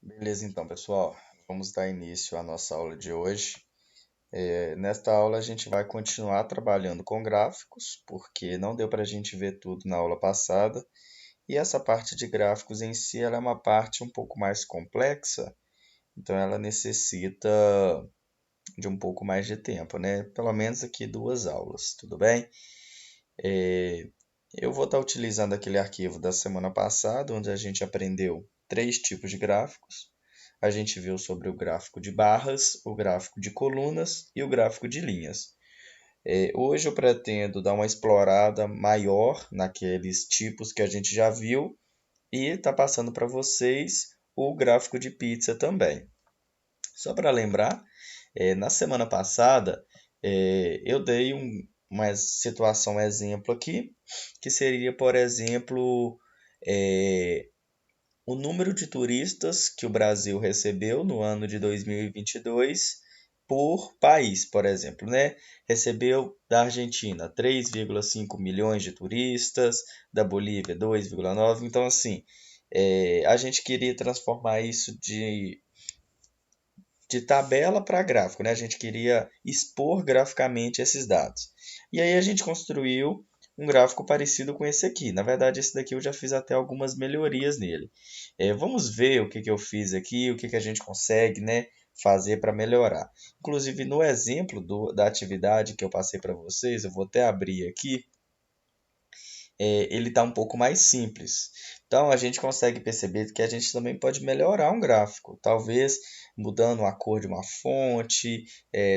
Beleza, então, pessoal, vamos dar início à nossa aula de hoje. Nesta aula, a gente vai continuar trabalhando com gráficos, porque não deu para a gente ver tudo na aula passada. E essa parte de gráficos em si, ela é uma parte um pouco mais complexa, então ela necessita de um pouco mais de tempo, né? Pelo menos aqui 2 aulas, tudo bem? É, eu vou estar utilizando aquele arquivo da semana passada, onde a gente aprendeu 3 tipos de gráficos. A gente viu sobre o gráfico de barras, o gráfico de colunas e o gráfico de linhas. Hoje eu pretendo dar uma explorada maior naqueles tipos que a gente já viu e está passando para vocês o gráfico de pizza também. Só para lembrar, na semana passada eu dei uma situação exemplo aqui, que seria, por exemplo, é, o número de turistas que o Brasil recebeu no ano de 2022 por país, por exemplo, né? Recebeu da Argentina 3,5 milhões de turistas, da Bolívia 2,9. Então, assim, a gente queria transformar isso de tabela para gráfico, né? A gente queria expor graficamente esses dados. E aí a gente construiu um gráfico parecido com esse aqui. Na verdade, esse daqui eu já fiz até algumas melhorias nele. Vamos ver o que eu fiz aqui, o que a gente consegue, né, fazer para melhorar. Inclusive, no exemplo da atividade que eu passei para vocês, eu vou até abrir aqui, ele está um pouco mais simples. Então, a gente consegue perceber que a gente também pode melhorar um gráfico, talvez mudando a cor de uma fonte,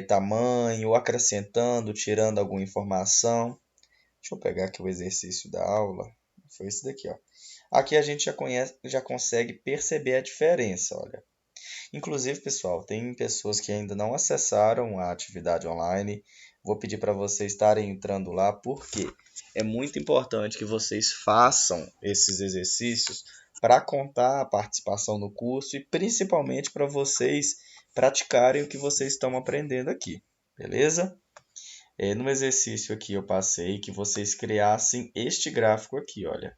tamanho, ou acrescentando, tirando alguma informação. Deixa eu pegar aqui o exercício da aula. Foi esse daqui, ó. Aqui a gente já consegue perceber a diferença, olha. Inclusive, pessoal, tem pessoas que ainda não acessaram a atividade online. Vou pedir para vocês estarem entrando lá, porque é muito importante que vocês façam esses exercícios para contar a participação no curso e principalmente para vocês praticarem o que vocês estão aprendendo aqui, beleza? No exercício aqui eu passei que vocês criassem este gráfico aqui, olha.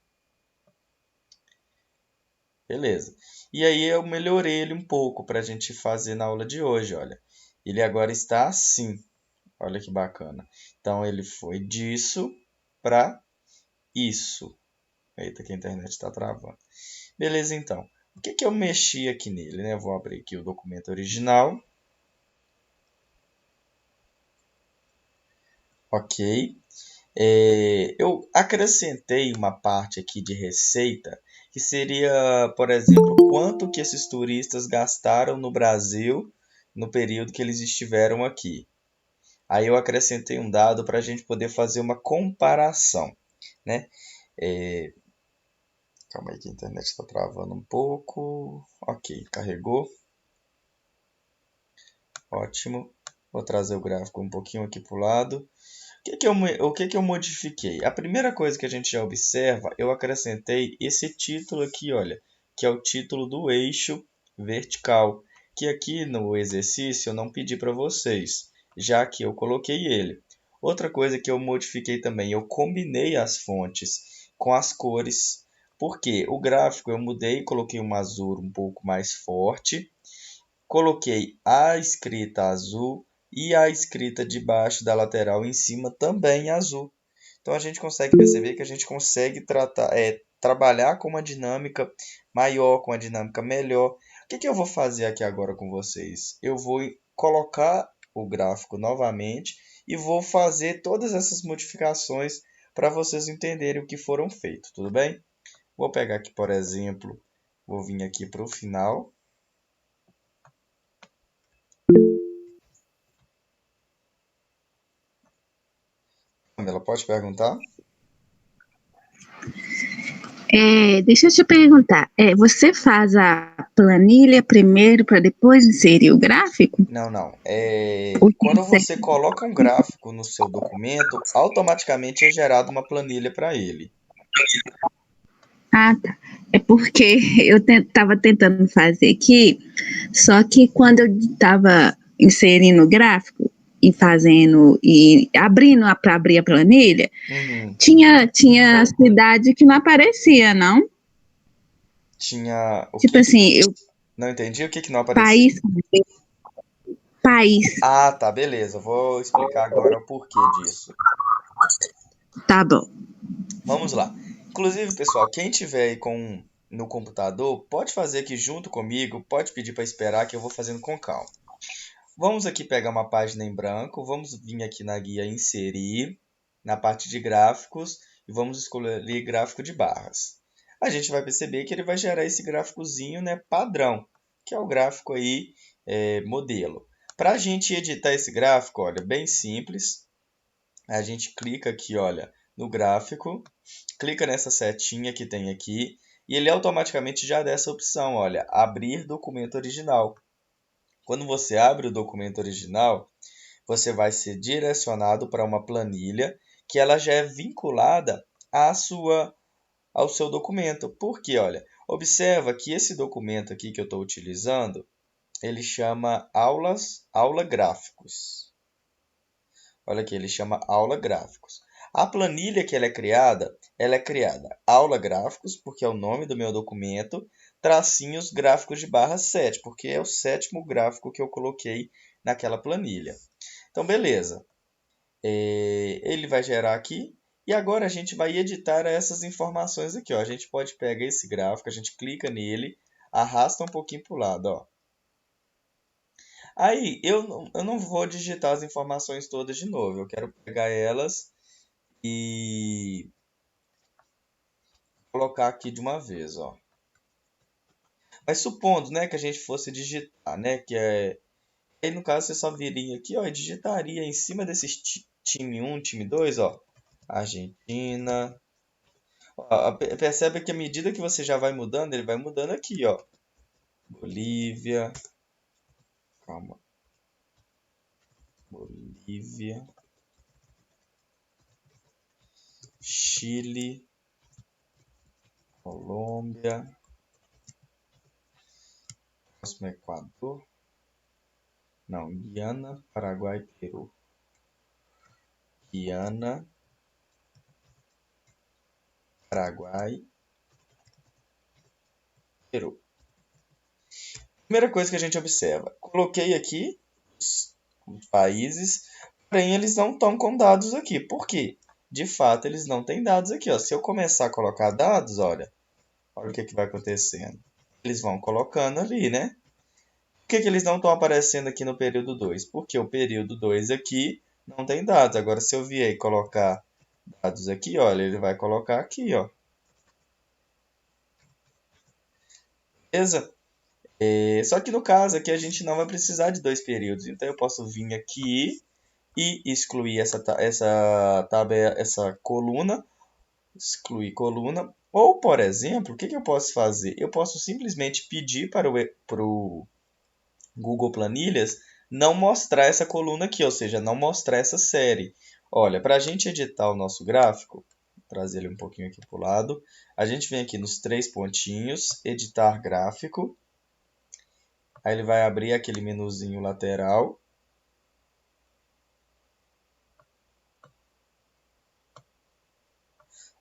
Beleza. E aí eu melhorei ele um pouco para a gente fazer na aula de hoje, olha. Ele agora está assim. Olha que bacana. Então ele foi disso para isso. Eita, que a internet está travando. Beleza, então. O que eu mexi aqui nele, né? Eu vou abrir aqui o documento original. Ok. Eu acrescentei uma parte aqui de receita, que seria, por exemplo, quanto que esses turistas gastaram no Brasil no período que eles estiveram aqui. Aí eu acrescentei um dado para a gente poder fazer uma comparação, né? É, Calma aí que a internet está travando um pouco. Ok, carregou. Ótimo. Vou trazer o gráfico um pouquinho aqui para o lado. O que eu modifiquei? A primeira coisa que a gente já observa, eu acrescentei esse título aqui, olha, que é o título do eixo vertical, que aqui no exercício eu não pedi para vocês, já que eu coloquei ele. Outra coisa que eu modifiquei também, eu combinei as fontes com as cores, porque o gráfico eu mudei, coloquei um azul um pouco mais forte, coloquei a escrita azul e a escrita debaixo da lateral em cima também azul. Então a gente consegue perceber que a gente consegue trabalhar com uma dinâmica maior, com uma dinâmica melhor. O que eu vou fazer aqui agora com vocês? Eu vou colocar o gráfico novamente e vou fazer todas essas modificações para vocês entenderem o que foram feitos, tudo bem? Vou pegar aqui, por exemplo, vou vir aqui para o final. Ela pode perguntar? Deixa eu te perguntar, você faz a planilha primeiro para depois inserir o gráfico? Não, não. Ou tem Quando que ser- você coloca um gráfico no seu documento, automaticamente é gerada uma planilha para ele. Ah, tá. É porque eu estava tentando fazer aqui, só que quando eu estava inserindo o gráfico e fazendo e abrindo para abrir a planilha, Uhum. tinha cidade que não aparecia, não? Tinha o Tipo quê? assim, Não entendi o que que não apareceu. País, país. Ah, tá, beleza. Vou explicar agora o porquê disso. Tá bom. Vamos lá. Inclusive, pessoal, quem tiver aí no computador, pode fazer aqui junto comigo, pode pedir para esperar que eu vou fazendo com calma. Vamos aqui pegar uma página em branco, vamos vir aqui na guia inserir, na parte de gráficos, e vamos escolher gráfico de barras. A gente vai perceber que ele vai gerar esse gráficozinho, né, padrão, que é o gráfico aí, modelo. Para a gente editar esse gráfico, olha, bem simples, a gente clica aqui, olha, no gráfico, clica nessa setinha que tem aqui, e ele automaticamente já dá essa opção, olha, abrir documento original. Quando você abre o documento original, você vai ser direcionado para uma planilha que ela já é vinculada ao seu documento. Porque, olha, observa que esse documento aqui que eu estou utilizando, ele chama aula gráficos. Olha aqui, ele chama aula gráficos. A planilha que ela é criada aula gráficos, porque é o nome do meu documento, tracinhos gráficos de barra 7, porque é o sétimo gráfico que eu coloquei naquela planilha. Então, beleza. Ele vai gerar aqui. E agora a gente vai editar essas informações aqui. Ó. A gente pode pegar esse gráfico, a gente clica nele, arrasta um pouquinho para o lado. Ó. Aí, eu não vou digitar as informações todas de novo. Eu quero pegar elas e colocar aqui de uma vez, ó. Mas supondo, né, que a gente fosse digitar, né, aí no caso você só viria aqui, ó, e digitaria em cima desses time 1, time 2, ó, Argentina. Ó, percebe que à medida que você já vai mudando, ele vai mudando aqui, ó. Bolívia, calma. Bolívia, Chile, Colômbia, próximo Equador, não, Guiana, Paraguai, Peru. Guiana, Paraguai, Peru. Primeira coisa que a gente observa, coloquei aqui os países, porém eles não estão com dados aqui. Por quê? De fato, eles não têm dados aqui. Ó. Se eu começar a colocar dados, olha o que vai acontecendo. Eles vão colocando ali, né? Por que eles não estão aparecendo aqui no período 2? Porque o período 2 aqui não tem dados. Agora, se eu vier e colocar dados aqui, olha, ele vai colocar aqui, ó. Beleza? Só que no caso aqui a gente não vai precisar de dois períodos. Então, eu posso vir aqui e excluir essa coluna. Excluir coluna. Ou, por exemplo, o que eu posso fazer? Eu posso simplesmente pedir para o Google Planilhas não mostrar essa coluna aqui, ou seja, não mostrar essa série. Olha, para a gente editar o nosso gráfico, vou trazer ele um pouquinho aqui para o lado, a gente vem aqui nos três pontinhos, editar gráfico, aí ele vai abrir aquele menuzinho lateral.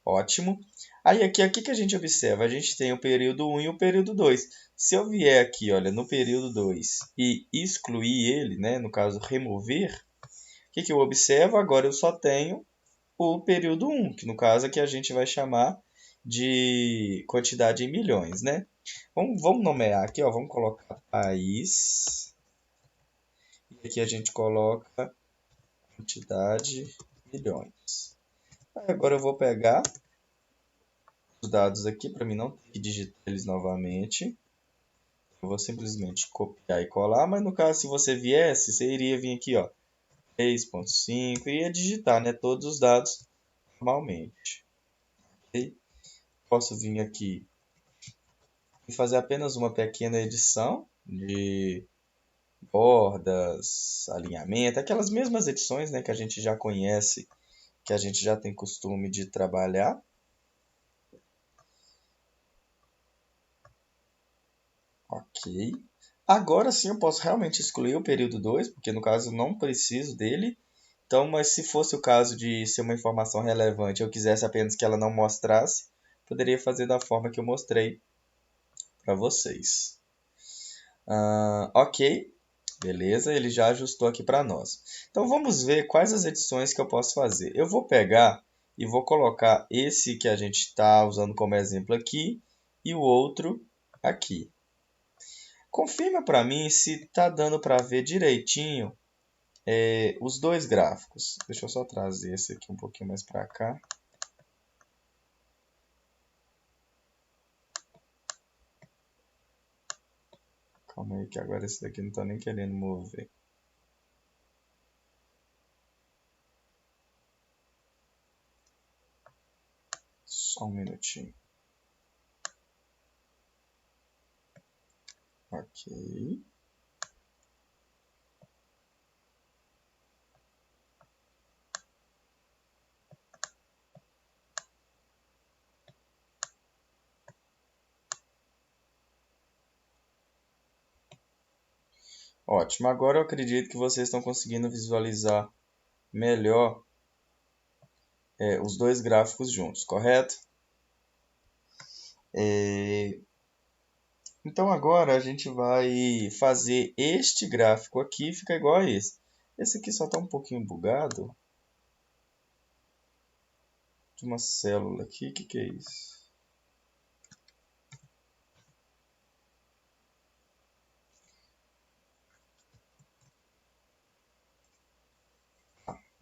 Ótimo. Aí aqui, o que a gente observa? A gente tem o período 1 e o período 2. Se eu vier aqui, olha, no período 2 e excluir ele, né, no caso, remover, o que eu observo? Agora eu só tenho o período 1, que no caso aqui a gente vai chamar de quantidade em milhões, né? Vamos nomear aqui, ó, vamos colocar país. E aqui a gente coloca quantidade em milhões. Aí agora eu vou pegar os dados aqui para mim não ter que digitar eles novamente. Eu vou simplesmente copiar e colar, mas no caso se você viesse, você iria vir aqui, ó, 3.5 e ia digitar, né, todos os dados normalmente. Okay? Posso vir aqui e fazer apenas uma pequena edição de bordas, alinhamento, aquelas mesmas edições, né, que a gente já conhece, que a gente já tem costume de trabalhar. Ok. Agora sim eu posso realmente excluir o período 2, porque no caso eu não preciso dele. Então, mas se fosse o caso de ser uma informação relevante, eu quisesse apenas que ela não mostrasse, poderia fazer da forma que eu mostrei para vocês. Ok, beleza, ele já ajustou aqui para nós. Então vamos ver quais as edições que eu posso fazer. Eu vou pegar e vou colocar esse que a gente está usando como exemplo aqui e o outro aqui. Confirma para mim se está dando para ver direitinho os dois gráficos. Deixa eu só trazer esse aqui um pouquinho mais para cá. Calma aí que agora esse daqui não está nem querendo mover. Só um minutinho. Ok. Ótimo. Agora eu acredito que vocês estão conseguindo visualizar melhor os dois gráficos juntos, correto? Então agora a gente vai fazer este gráfico aqui, fica igual a esse. Esse aqui só está um pouquinho bugado. De uma célula aqui, o que é isso?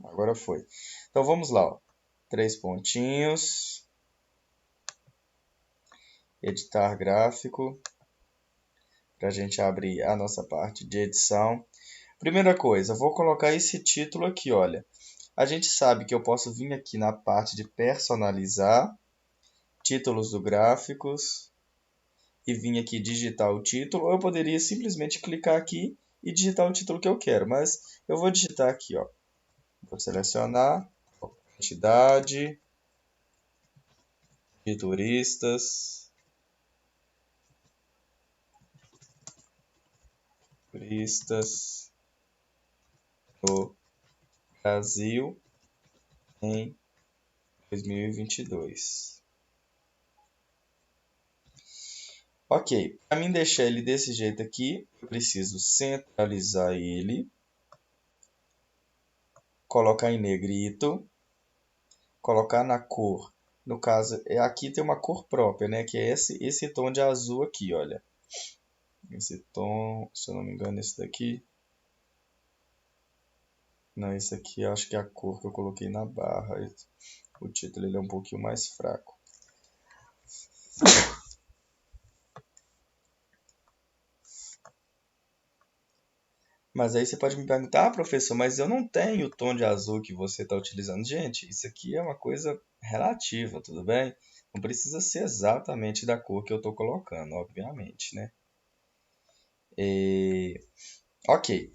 Agora foi. Então vamos lá, ó. 3 pontinhos. Editar gráfico. Para a gente abrir a nossa parte de edição. Primeira coisa, vou colocar esse título aqui, olha. A gente sabe que eu posso vir aqui na parte de personalizar, títulos do gráficos, e vir aqui digitar o título, ou eu poderia simplesmente clicar aqui e digitar o título que eu quero, mas eu vou digitar aqui, ó. Vou selecionar quantidade de turistas no Brasil em 2022. Ok, para mim deixar ele desse jeito aqui, eu preciso centralizar ele, colocar em negrito, colocar na cor. No caso, aqui tem uma cor própria, né? Que é esse tom de azul aqui, olha. Esse tom, se eu não me engano, esse daqui. Não, esse aqui eu acho que é a cor que eu coloquei na barra. O título ele é um pouquinho mais fraco. Mas aí você pode me perguntar, professor, mas eu não tenho o tom de azul que você está utilizando. Gente, isso aqui é uma coisa relativa, tudo bem? Não precisa ser exatamente da cor que eu estou colocando, obviamente, né? Ok.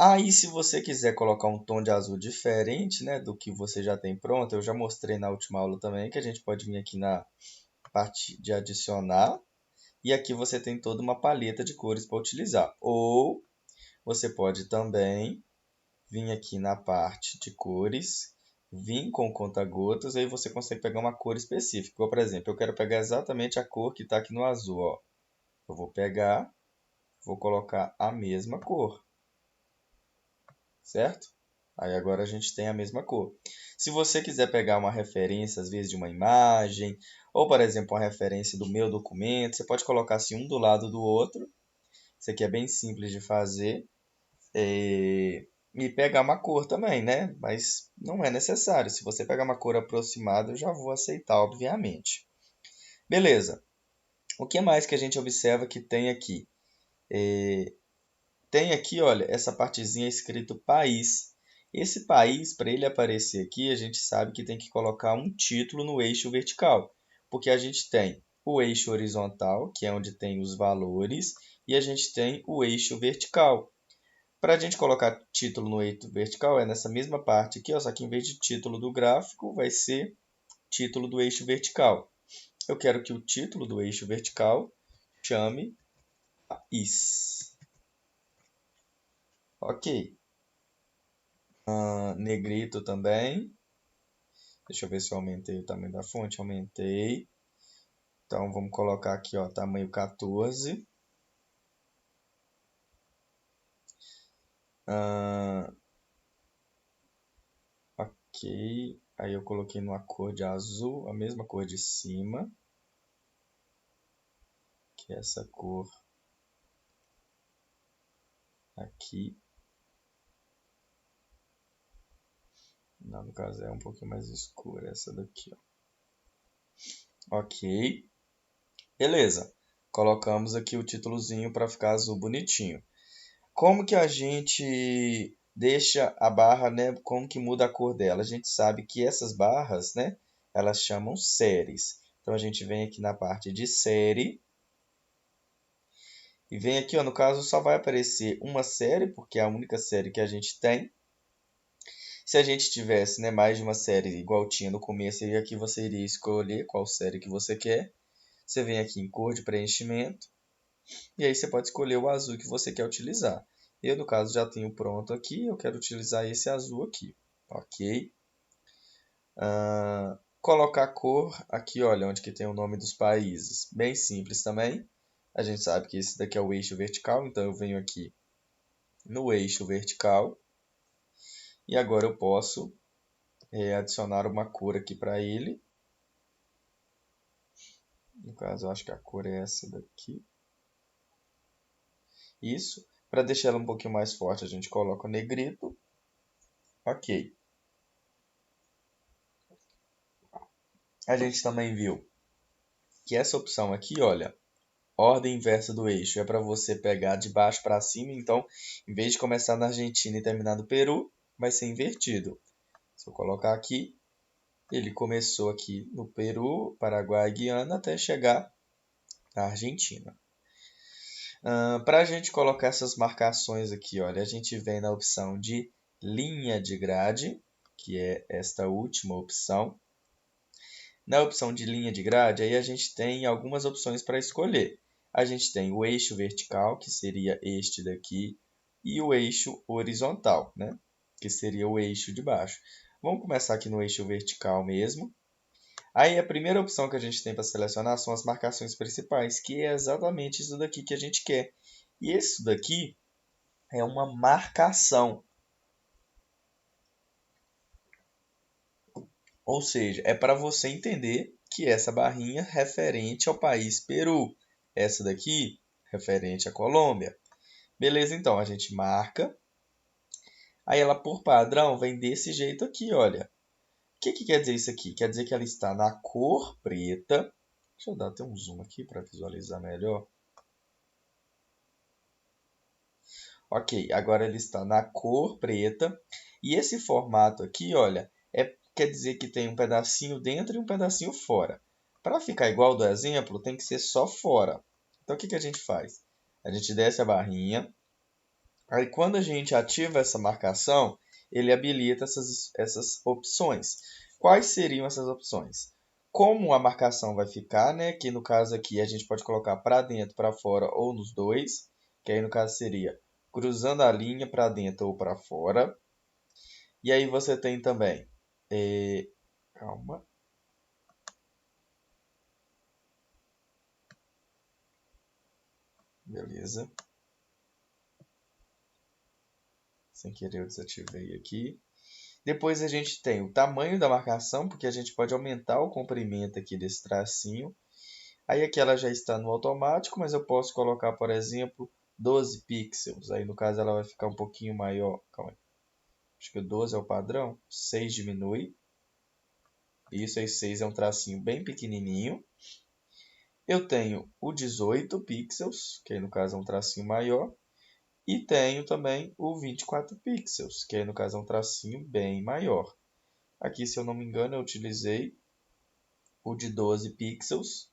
Aí, se você quiser colocar um tom de azul diferente, né, do que você já tem pronto, eu já mostrei na última aula também, que a gente pode vir aqui na parte de adicionar, e aqui você tem toda uma paleta de cores para utilizar. Ou você pode também vir aqui na parte de cores, vir com conta-gotas, aí você consegue pegar uma cor específica. Por exemplo, eu quero pegar exatamente a cor que está aqui no azul, ó. Eu vou pegar, vou colocar a mesma cor, certo? Aí agora a gente tem a mesma cor. Se você quiser pegar uma referência, às vezes, de uma imagem, ou, por exemplo, uma referência do meu documento, você pode colocar assim um do lado do outro. Isso aqui é bem simples de fazer. E pegar uma cor também, né? Mas não é necessário. Se você pegar uma cor aproximada, eu já vou aceitar, obviamente. Beleza. O que mais que a gente observa que tem aqui? Tem aqui, olha, essa partezinha escrito país. Esse país, para ele aparecer aqui, a gente sabe que tem que colocar um título no eixo vertical, porque a gente tem o eixo horizontal, que é onde tem os valores, e a gente tem o eixo vertical. Para a gente colocar título no eixo vertical, é nessa mesma parte aqui, ó, só que em vez de título do gráfico, vai ser título do eixo vertical. Eu quero que o título do eixo vertical chame país. Ok. Negrito também. Deixa eu ver se eu aumentei o tamanho da fonte. Aumentei. Então, vamos colocar aqui, ó, tamanho 14. Ah, ok. Aí eu coloquei numa cor de azul, a mesma cor de cima, que é essa cor aqui. Não, no caso é um pouquinho mais escura essa daqui, ó. Ok. Beleza. Colocamos aqui o títulozinho para ficar azul bonitinho. Como que a gente deixa a barra, né? Como que muda a cor dela? A gente sabe que essas barras, né? Elas chamam séries. Então a gente vem aqui na parte de série e vem aqui, ó, no caso só vai aparecer uma série, porque é a única série que a gente tem. Se a gente tivesse, né, mais de uma série igual tinha no começo, e aqui você iria escolher qual série que você quer. Você vem aqui em cor de preenchimento e aí você pode escolher o azul que você quer utilizar. Eu, no caso, já tenho pronto aqui, eu quero utilizar esse azul aqui. Ok. Colocar a cor aqui, olha, onde que tem o nome dos países. Bem simples também. A gente sabe que esse daqui é o eixo vertical, então eu venho aqui no eixo vertical. E agora eu posso adicionar uma cor aqui para ele. No caso, eu acho que a cor é essa daqui. Isso. Para deixar ela um pouquinho mais forte, a gente coloca o negrito. Ok. A gente também viu que essa opção aqui, olha, ordem inversa do eixo, é para você pegar de baixo para cima. Então, em vez de começar na Argentina e terminar no Peru, vai ser invertido. Se eu colocar aqui, ele começou aqui no Peru, Paraguai, Guiana, até chegar na Argentina. Para a gente colocar essas marcações aqui, olha, a gente vem na opção de linha de grade, que é esta última opção. Na opção de linha de grade, aí a gente tem algumas opções para escolher. A gente tem o eixo vertical, que seria este daqui, e o eixo horizontal, né? Que seria o eixo de baixo. Vamos começar aqui no eixo vertical mesmo. Aí a primeira opção que a gente tem para selecionar são as marcações principais, que é exatamente isso daqui que a gente quer. E isso daqui é uma marcação. Ou seja, é para você entender que essa barrinha é referente ao país Peru. Essa daqui, referente à Colômbia. Beleza, então, a gente marca. Aí ela, por padrão, vem desse jeito aqui, olha. O que quer dizer isso aqui? Quer dizer que ela está na cor preta. Deixa eu dar até um zoom aqui para visualizar melhor. Ok, agora ele está na cor preta. E esse formato aqui, olha, quer dizer que tem um pedacinho dentro e um pedacinho fora. Para ficar igual do exemplo, tem que ser só fora. Então, o que a gente faz? A gente desce a barrinha. Aí, quando a gente ativa essa marcação, ele habilita essas opções. Quais seriam essas opções? Como a marcação vai ficar, né? Que no caso aqui a gente pode colocar para dentro, para fora ou nos dois. Que aí no caso seria cruzando a linha para dentro ou para fora. E aí você tem também. Calma. Beleza. Sem querer eu desativei aqui. Depois a gente tem o tamanho da marcação, porque a gente pode aumentar o comprimento aqui desse tracinho. Aí aqui ela já está no automático, mas eu posso colocar, por exemplo, 12 pixels. Aí no caso ela vai ficar um pouquinho maior. Calma aí. Acho que o 12 é o padrão. 6 diminui. Isso aí, 6 é um tracinho bem pequenininho. Eu tenho o 18 pixels, que aí no caso é um tracinho maior. E tenho também o 24 pixels, que aí no caso é um tracinho bem maior. Aqui, se eu não me engano, eu utilizei o de 12 pixels,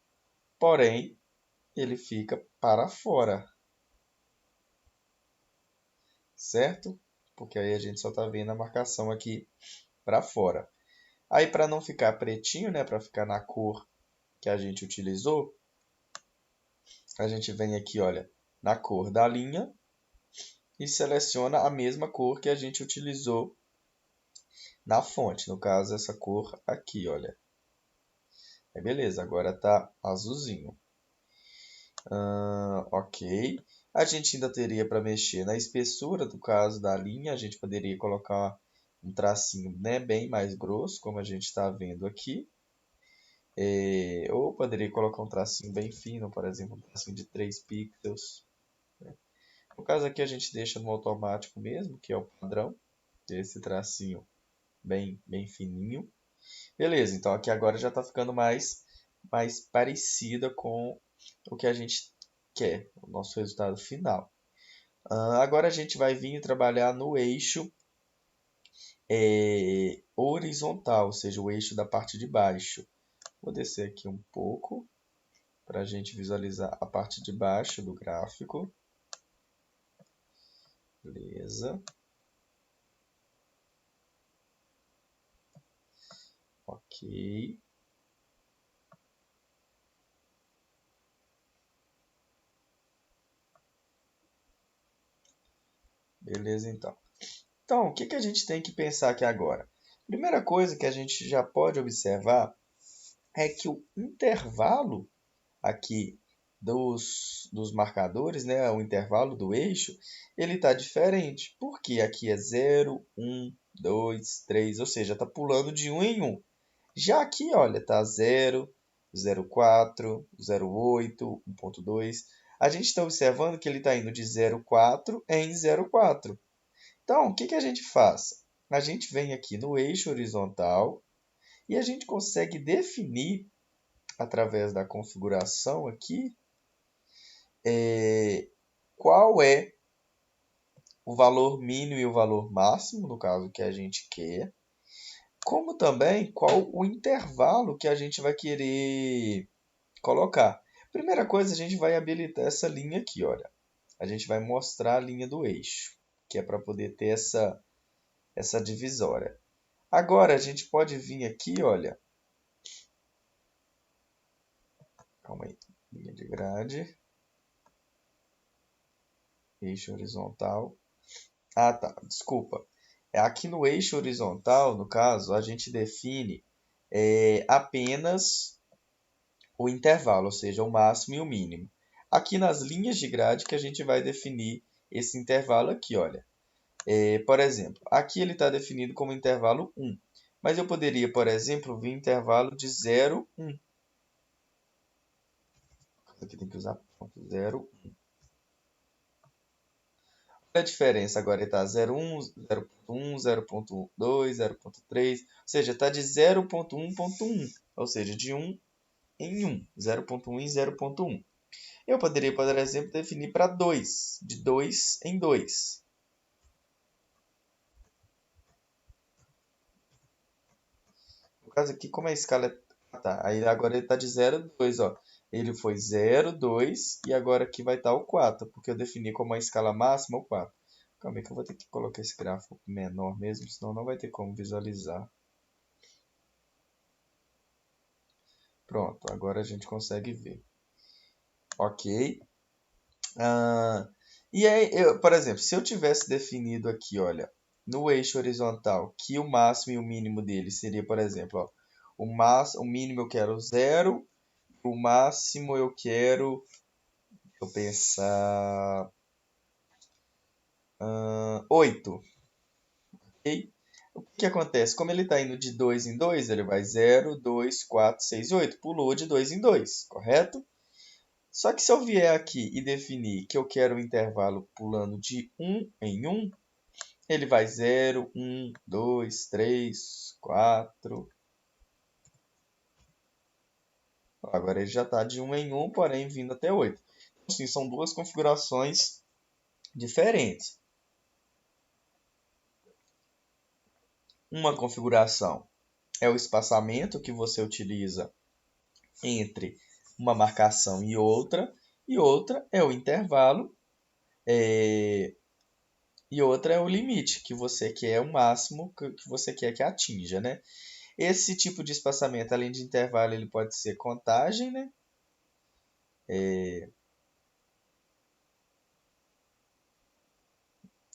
porém ele fica para fora, certo? Porque aí a gente só está vendo a marcação aqui para fora. Aí, para não ficar pretinho, né, para ficar na cor que a gente utilizou, a gente vem aqui, olha, na cor da linha e seleciona a mesma cor que a gente utilizou na fonte. No caso, essa cor aqui, olha. Aí, beleza, agora tá azulzinho. Ok. A gente ainda teria para mexer na espessura do caso da linha. A gente poderia colocar um tracinho, né, bem mais grosso, como a gente está vendo aqui. Ou poderia colocar um tracinho bem fino, por exemplo, um tracinho de 3 pixels. No caso aqui a gente deixa no automático mesmo, que é o padrão. Esse tracinho bem fininho. Beleza, então aqui agora já está ficando mais parecida com o que a gente quer, o nosso resultado final. Agora a gente vai vir trabalhar no eixo horizontal, ou seja, o eixo da parte de baixo. Vou descer aqui um pouco para a gente visualizar a parte de baixo do gráfico. Beleza. Ok. Beleza, então. Então, o que a gente tem que pensar aqui agora? Primeira coisa que a gente já pode observar é que o intervalo aqui dos marcadores, né, o intervalo do eixo, ele está diferente. Porque aqui é 0, 1, 2, 3, ou seja, está pulando de 1 em 1. Já aqui, olha, está 0, 0,4, 0,8, 1,2. A gente está observando que ele está indo de 0,4 em 0,4. Então, o que a gente faz? A gente vem aqui no eixo horizontal e a gente consegue definir, através da configuração aqui, qual é o valor mínimo e o valor máximo, no caso que a gente quer, como também qual o intervalo que a gente vai querer colocar. Primeira coisa, a gente vai habilitar essa linha aqui, olha. A gente vai mostrar a linha do eixo, que é para poder ter essa divisória. Agora, a gente pode vir aqui, olha. Calma aí. Linha de grade. Eixo horizontal. Ah, tá. Desculpa. Aqui no eixo horizontal, no caso, a gente define apenas o intervalo, ou seja, o máximo e o mínimo. Aqui nas linhas de grade que a gente vai definir esse intervalo aqui, olha. Por exemplo, aqui ele está definido como intervalo 1. Mas eu poderia, por exemplo, vir intervalo de 0, 1. Aqui tem que usar ponto 0, 1. Olha a diferença agora, ele está 0,1, 0,1, 0,2, 0,3. Ou seja, está de 0,1,1. Ou seja, de 1 em 1. 0,1 em 0,1. Eu poderia, por exemplo, definir para 2. De 2 em 2. No caso aqui, como a escala é... Ah, tá. Aí agora ele está de 0 a 2, ó. Ele foi 0, 2 e agora aqui vai estar o 4, porque eu defini como a escala máxima o 4. Calma aí que eu vou ter que colocar esse gráfico menor mesmo, senão não vai ter como visualizar. Pronto, agora a gente consegue ver. Ok. E aí, por exemplo, se eu tivesse definido aqui, olha, no eixo horizontal, que o máximo e o mínimo dele seria, por exemplo, ó, o mínimo eu quero 0, o máximo eu quero, eu pensar, 8. Ok? O que acontece? Como ele está indo de 2 em 2, ele vai 0, 2, 4, 6, 8. Pulou de 2 em 2, correto? Só que se eu vier aqui e definir que eu quero o intervalo pulando de 1 em 1, ele vai 0, 1, 2, 3, 4. Agora ele já está de 1 em 1, porém vindo até 8. Então, assim, são duas configurações diferentes. Uma configuração é o espaçamento que você utiliza entre uma marcação e outra é o intervalo, e outra é o limite, que você quer o máximo que você quer que atinja, né? Esse tipo de espaçamento, além de intervalo, ele pode ser contagem, né?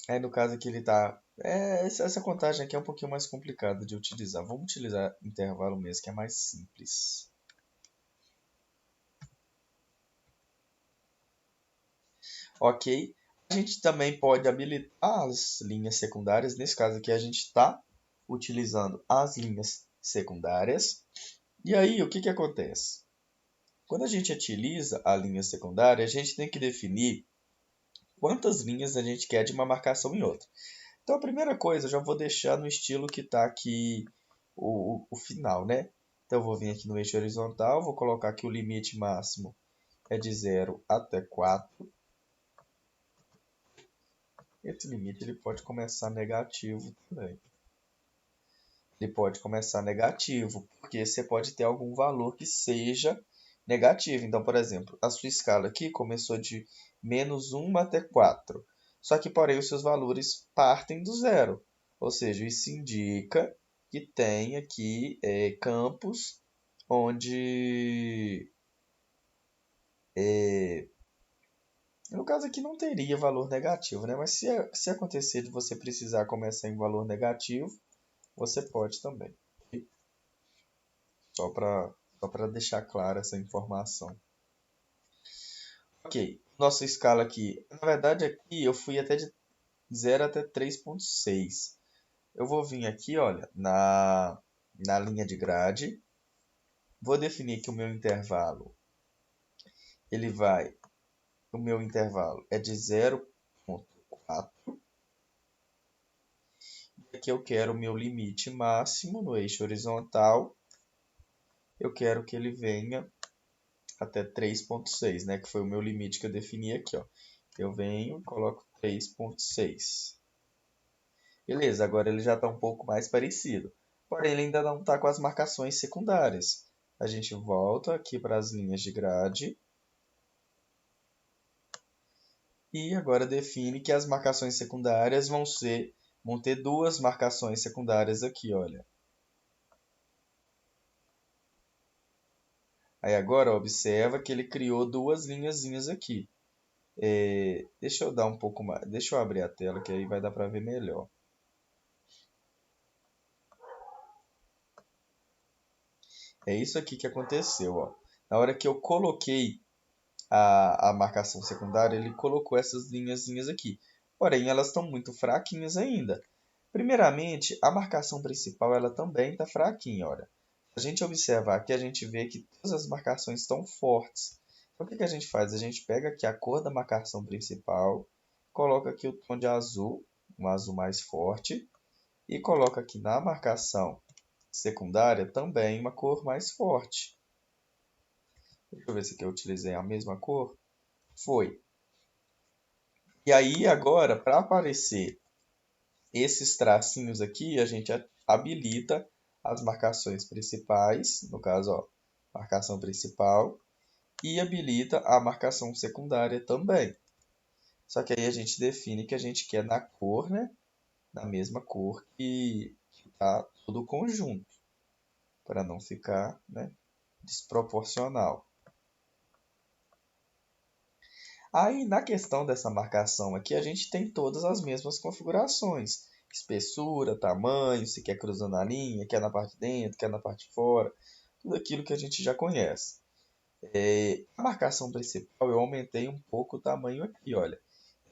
Aí no caso aqui ele está... essa contagem aqui é um pouquinho mais complicada de utilizar. Vamos utilizar intervalo mesmo, que é mais simples. ok? A gente também pode habilitar as linhas secundárias. Nesse caso aqui, a gente está utilizando as linhas secundárias. E aí, o que acontece? Quando a gente utiliza a linha secundária, a gente tem que definir quantas linhas a gente quer de uma marcação em outra. Então, a primeira coisa, eu já vou deixar no estilo que está aqui o final, né? Então, eu vou vir aqui no eixo horizontal, vou colocar aqui o limite máximo é de 0 até 4. Esse limite ele pode começar negativo também. Ele pode começar negativo, porque você pode ter algum valor que seja negativo. Então, por exemplo, a sua escala aqui começou de -1 até 4. Só que, porém, os seus valores partem do zero. Ou seja, isso indica que tem aqui campos onde, no caso aqui não teria valor negativo, né? Mas se acontecer de você precisar começar em valor negativo, você pode também. Só para deixar clara essa informação. Ok, nossa escala aqui. Na verdade, aqui eu fui até de 0 até 3,6. Eu vou vir aqui, olha, na linha de grade. Vou definir que o meu intervalo, o meu intervalo é de 0,4. Aqui eu quero o meu limite máximo no eixo horizontal. Eu quero que ele venha até 3,6, né? Que foi o meu limite que eu defini aqui, ó. Eu venho e coloco 3,6. Beleza, agora ele já está um pouco mais parecido. Porém, ele ainda não está com as marcações secundárias. A gente volta aqui para as linhas de grade. E agora define que as marcações secundárias vão ter duas marcações secundárias aqui, olha. Aí agora observa que ele criou duas linhazinhas aqui. Deixa eu dar um pouco mais. Deixa eu abrir a tela que aí vai dar para ver melhor. É isso aqui que aconteceu, ó. Na hora que eu coloquei a marcação secundária, ele colocou essas linhazinhas aqui. Porém, elas estão muito fraquinhas ainda. Primeiramente, a marcação principal ela também está fraquinha, olha. Se a gente observar aqui, a gente vê que todas as marcações estão fortes. Então, o que a gente faz? A gente pega aqui a cor da marcação principal, coloca aqui o tom de azul, um azul mais forte, e coloca aqui na marcação secundária também uma cor mais forte. Deixa eu ver se aqui eu utilizei a mesma cor. Foi. E aí, agora, para aparecer esses tracinhos aqui, a gente habilita as marcações principais, no caso, ó, marcação principal, e habilita a marcação secundária também. Só que aí a gente define que a gente quer na cor, né? Na mesma cor que está todo o conjunto, para não ficar, né, desproporcional. Aí, na questão dessa marcação aqui, a gente tem todas as mesmas configurações. Espessura, tamanho, se quer cruzando a linha, quer na parte de dentro, quer na parte de fora. Tudo aquilo que a gente já conhece. A marcação principal, eu aumentei um pouco o tamanho aqui, olha.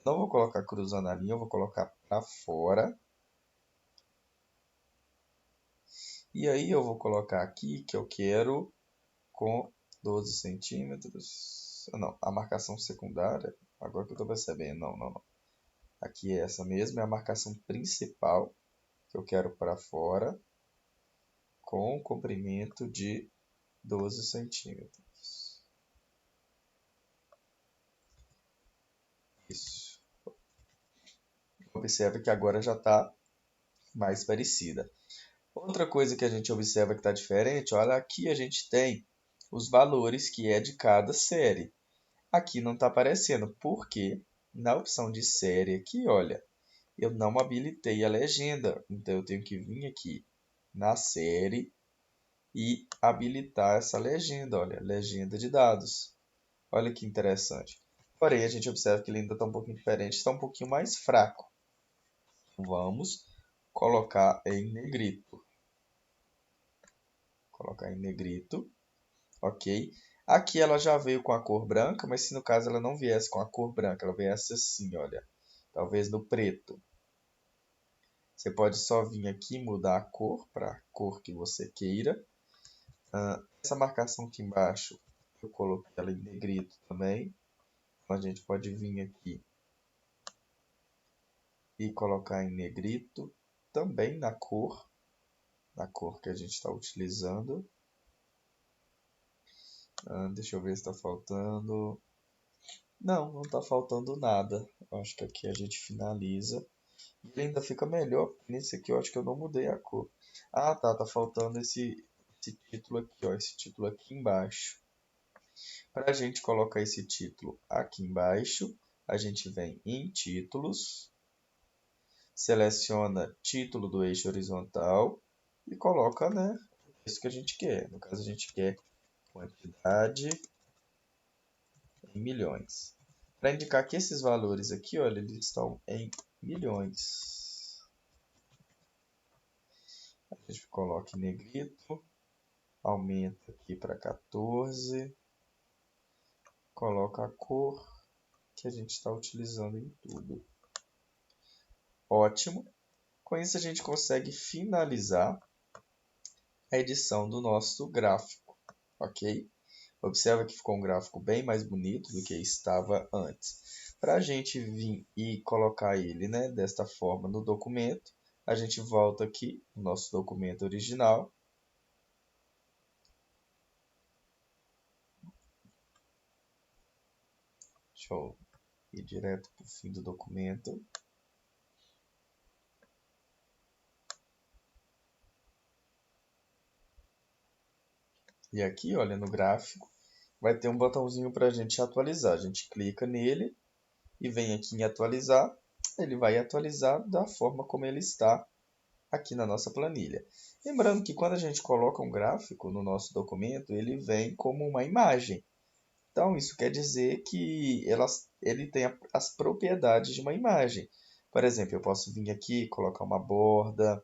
Não vou colocar cruzando a linha, eu vou colocar para fora. E aí eu vou colocar aqui que eu quero com 12 centímetros. Não, a marcação secundária, agora que eu estou percebendo, não. Aqui é essa mesma, é a marcação principal que eu quero para fora, com comprimento de 12 centímetros. Isso. Observa que agora já está mais parecida. Outra coisa que a gente observa que está diferente, olha, aqui a gente tem os valores que é de cada série. Aqui não está aparecendo, porque na opção de série aqui, olha, eu não habilitei a legenda. Então, eu tenho que vir aqui na série e habilitar essa legenda, olha, legenda de dados. Olha que interessante. Porém, a gente observa que ele ainda está um pouquinho diferente, está um pouquinho mais fraco. Vamos colocar em negrito. Colocar em negrito, ok? Aqui ela já veio com a cor branca, mas se no caso ela não viesse com a cor branca, ela viesse assim, olha, talvez no preto. Você pode só vir aqui e mudar a cor para a cor que você queira. Essa marcação aqui embaixo, eu coloquei ela em negrito também. Então a gente pode vir aqui e colocar em negrito também na cor que a gente está utilizando. Deixa eu ver se está faltando. Não, não está faltando nada. Eu acho que aqui a gente finaliza. E ele ainda fica melhor, porque nesse aqui eu acho que eu não mudei a cor. Ah, tá faltando esse título aqui, ó, esse título aqui embaixo. Para a gente colocar esse título aqui embaixo, a gente vem em títulos, seleciona título do eixo horizontal e coloca, né, o texto que a gente quer. No caso, a gente quer quantidade em milhões. Para indicar que esses valores aqui, olha, eles estão em milhões. A gente coloca em negrito, aumenta aqui para 14, coloca a cor que a gente está utilizando em tudo. Ótimo! Com isso a gente consegue finalizar a edição do nosso gráfico, ok? Observa que ficou um gráfico bem mais bonito do que estava antes. Para a gente vir e colocar ele, né, desta forma no documento, a gente volta aqui no nosso documento original. Deixa eu ir direto para o fim do documento. E aqui, olha, no gráfico, vai ter um botãozinho para a gente atualizar. A gente clica nele e vem aqui em atualizar. Ele vai atualizar da forma como ele está aqui na nossa planilha. Lembrando que quando a gente coloca um gráfico no nosso documento, ele vem como uma imagem. Então, isso quer dizer que ele tem as propriedades de uma imagem. Por exemplo, eu posso vir aqui, colocar uma borda,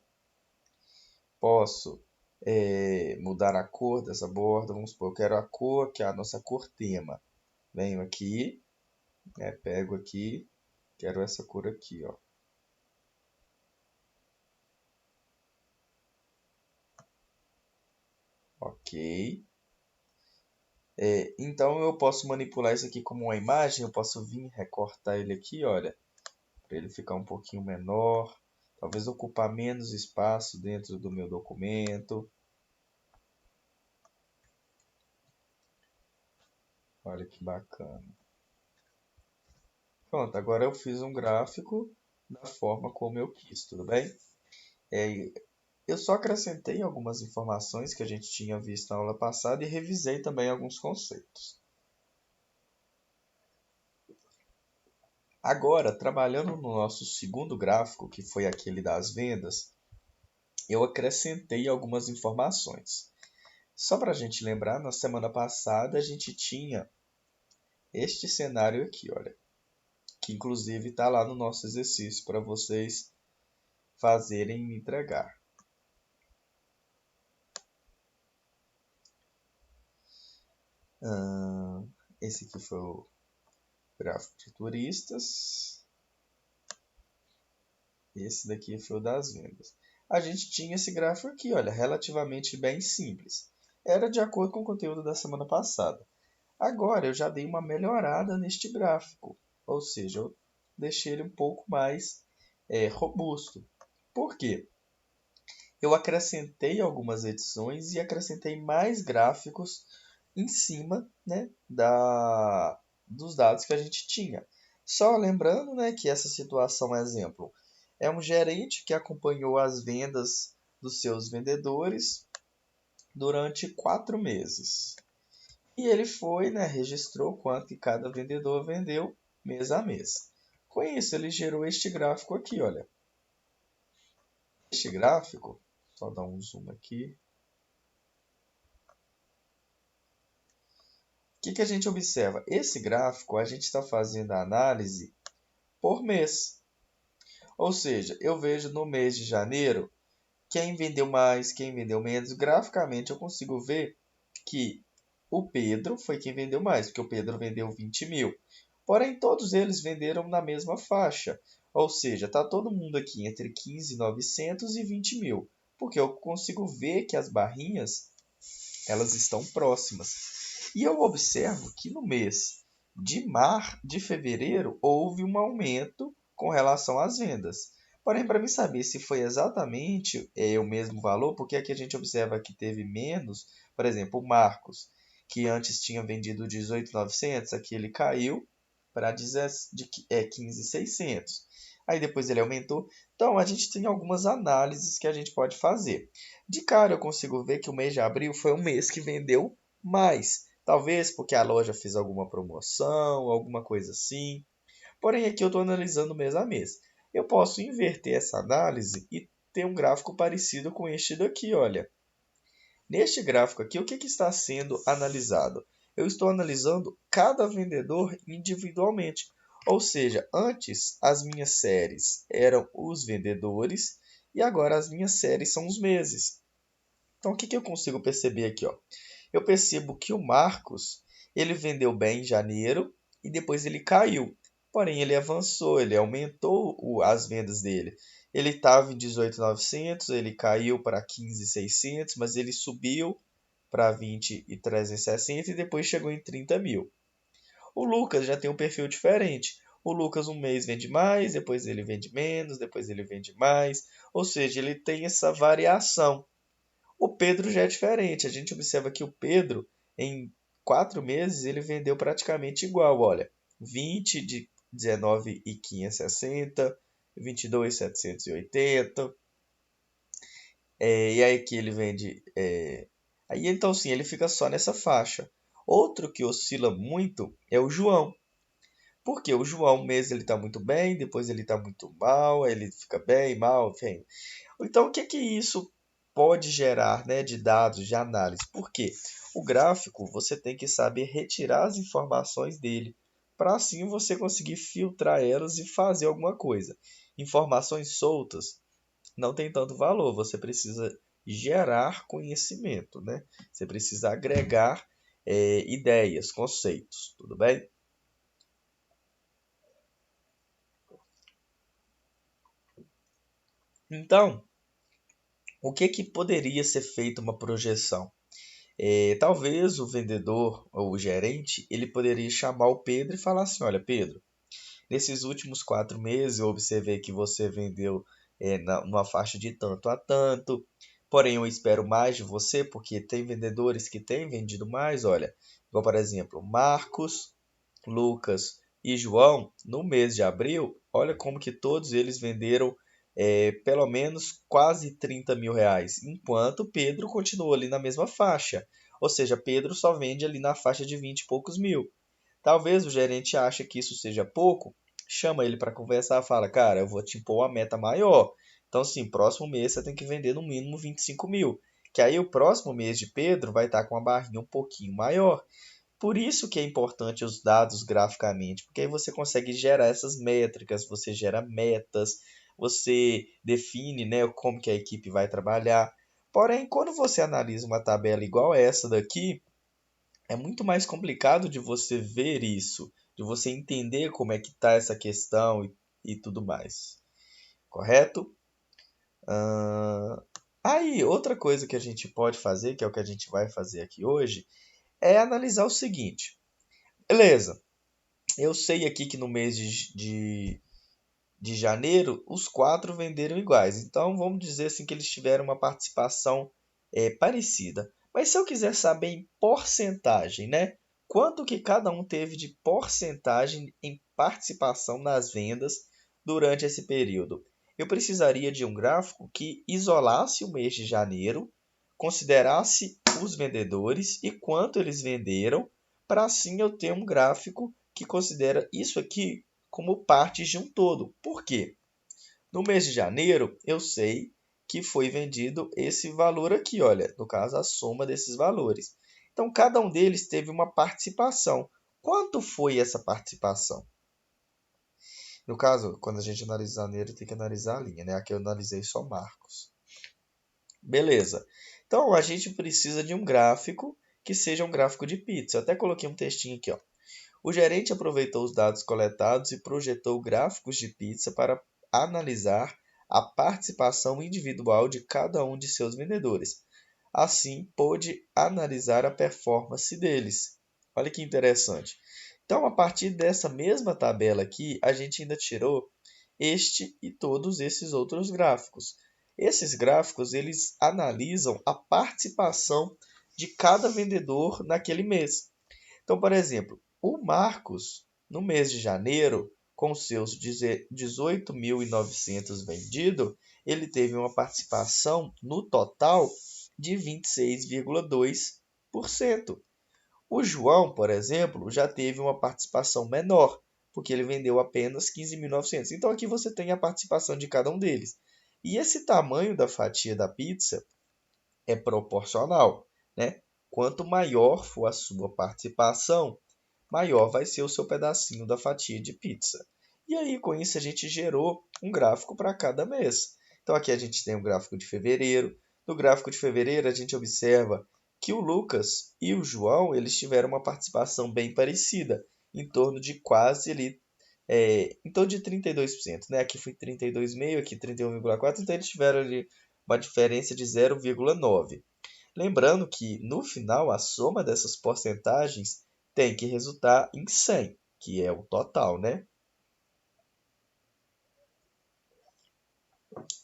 posso mudar a cor dessa borda. Vamos supor, eu quero a cor, que é a nossa cor tema. Venho aqui, pego aqui, quero essa cor aqui, ó. Ok. Então eu posso manipular isso aqui como uma imagem, eu posso vir recortar ele aqui, olha, para ele ficar um pouquinho menor, talvez ocupar menos espaço dentro do meu documento. Olha que bacana. Pronto, agora eu fiz um gráfico da forma como eu quis, tudo bem? Eu só acrescentei algumas informações que a gente tinha visto na aula passada e revisei também alguns conceitos. Agora, trabalhando no nosso segundo gráfico, que foi aquele das vendas, eu acrescentei algumas informações. Só para a gente lembrar, na semana passada a gente tinha este cenário aqui, olha, que inclusive está lá no nosso exercício para vocês fazerem e me entregar. Esse aqui foi o gráfico de turistas. Esse daqui foi o das vendas. A gente tinha esse gráfico aqui, olha, relativamente bem simples. Era de acordo com o conteúdo da semana passada. Agora eu já dei uma melhorada neste gráfico, ou seja, eu deixei ele um pouco mais robusto. Por quê? Eu acrescentei algumas edições e acrescentei mais gráficos em cima, né, dos dados que a gente tinha. Só lembrando, né, que essa situação, exemplo, é um gerente que acompanhou as vendas dos seus vendedores durante 4 meses. E ele foi, né, registrou quanto que cada vendedor vendeu mês a mês. Com isso, ele gerou este gráfico aqui, olha. Este gráfico, só dar um zoom aqui. O que a gente observa? Esse gráfico, a gente está fazendo a análise por mês. Ou seja, eu vejo no mês de janeiro quem vendeu mais, quem vendeu menos. Graficamente, eu consigo ver que o Pedro foi quem vendeu mais, porque o Pedro vendeu 20 mil. Porém, todos eles venderam na mesma faixa. Ou seja, está todo mundo aqui entre 15.900 e 20 mil. Porque eu consigo ver que as barrinhas elas estão próximas. E eu observo que no mês de fevereiro houve um aumento com relação às vendas. Porém, para mim saber se foi exatamente o mesmo valor, porque aqui a gente observa que teve menos, por exemplo, o Marcos, que antes tinha vendido 18.900, aqui ele caiu para 15.600. Aí depois ele aumentou. Então, a gente tem algumas análises que a gente pode fazer. De cara, eu consigo ver que o mês de abril foi um mês que vendeu mais. Talvez porque a loja fez alguma promoção, alguma coisa assim. Porém, aqui eu estou analisando mês a mês. Eu posso inverter essa análise e ter um gráfico parecido com este daqui, olha. Neste gráfico aqui, o que está sendo analisado? Eu estou analisando cada vendedor individualmente. Ou seja, antes as minhas séries eram os vendedores e agora as minhas séries são os meses. Então, o que eu consigo perceber aqui? Ó? Eu percebo que o Marcos ele vendeu bem em janeiro e depois ele caiu. Porém, ele avançou, ele aumentou as vendas dele. Ele estava em 18.900, ele caiu para 15.600, mas ele subiu para 20.360 e depois chegou em 30 mil. O Lucas já tem um perfil diferente. O Lucas um mês vende mais, depois ele vende menos, depois ele vende mais. Ou seja, ele tem essa variação. O Pedro já é diferente. A gente observa que o Pedro, em 4 meses, ele vendeu praticamente igual. Olha, 20 de 19.560, 22.780. E aí que ele vende. Aí então sim, ele fica só nessa faixa. Outro que oscila muito é o João. Porque o João, um mês ele está muito bem, depois ele está muito mal, aí ele fica bem, mal, enfim. Então, o que que isso pode gerar, né, de dados, de análise? Porque o gráfico você tem que saber retirar as informações dele, para assim você conseguir filtrar elas e fazer alguma coisa. Informações soltas não tem tanto valor, você precisa gerar conhecimento, né? Você precisa agregar ideias, conceitos, tudo bem? Então, o que que poderia ser feito uma projeção? Talvez o vendedor ou o gerente ele poderia chamar o Pedro e falar assim: olha, Pedro, nesses últimos 4 meses eu observei que você vendeu numa faixa de tanto a tanto, porém eu espero mais de você porque tem vendedores que têm vendido mais. Olha, igual por exemplo, Marcos, Lucas e João, no mês de abril, olha como que todos eles venderam pelo menos quase 30 mil reais, enquanto Pedro continuou ali na mesma faixa. Ou seja, Pedro só vende ali na faixa de 20 e poucos mil. Talvez o gerente ache que isso seja pouco, chama ele para conversar, fala, cara, eu vou te impor uma meta maior. Então, sim, próximo mês você tem que vender no mínimo 25 mil. Que aí o próximo mês de Pedro vai estar com uma barrinha um pouquinho maior. Por isso que é importante os dados graficamente, porque aí você consegue gerar essas métricas, você gera metas, você define, né, como que a equipe vai trabalhar. Porém, quando você analisa uma tabela igual essa daqui, é muito mais complicado de você ver isso, de você entender como é que está essa questão e tudo mais. Correto? Aí, outra coisa que a gente pode fazer, que é o que a gente vai fazer aqui hoje, é analisar o seguinte. Beleza, eu sei aqui que no mês de janeiro, os quatro venderam iguais. Então, vamos dizer assim que eles tiveram uma participação parecida. Mas se eu quiser saber em porcentagem, né? Quanto que cada um teve de porcentagem em participação nas vendas durante esse período? Eu precisaria de um gráfico que isolasse o mês de janeiro, considerasse os vendedores e quanto eles venderam, para assim eu ter um gráfico que considera isso aqui como parte de um todo. Por quê? No mês de janeiro, eu sei que foi vendido esse valor aqui, olha, no caso, a soma desses valores. Então, cada um deles teve uma participação. Quanto foi essa participação? No caso, quando a gente analisa janeiro, tem que analisar a linha, né? Aqui eu analisei só Marcos. Beleza. Então, a gente precisa de um gráfico que seja um gráfico de pizza. Eu até coloquei um textinho aqui, ó. O gerente aproveitou os dados coletados e projetou gráficos de pizza para analisar a participação individual de cada um de seus vendedores. Assim, pôde analisar a performance deles. Olha que interessante. Então, a partir dessa mesma tabela aqui, a gente ainda tirou este e todos esses outros gráficos. Esses gráficos, eles analisam a participação de cada vendedor naquele mês. Então, por exemplo, o Marcos, no mês de janeiro, com seus 18.900 vendidos, ele teve uma participação no total de 26,2%. O João, por exemplo, já teve uma participação menor, porque ele vendeu apenas 15.900. Então, aqui você tem a participação de cada um deles. E esse tamanho da fatia da pizza é proporcional, né? Quanto maior for a sua participação, maior vai ser o seu pedacinho da fatia de pizza. E aí, com isso, a gente gerou um gráfico para cada mês. Então, aqui a gente tem o gráfico de fevereiro. No gráfico de fevereiro, a gente observa que o Lucas e o João eles tiveram uma participação bem parecida, em torno de quase ali, em torno de 32%, né? Aqui foi 32,5%, aqui 31,4%, então eles tiveram ali uma diferença de 0,9%. Lembrando que, no final, a soma dessas porcentagens tem que resultar em 100, que é o total, né?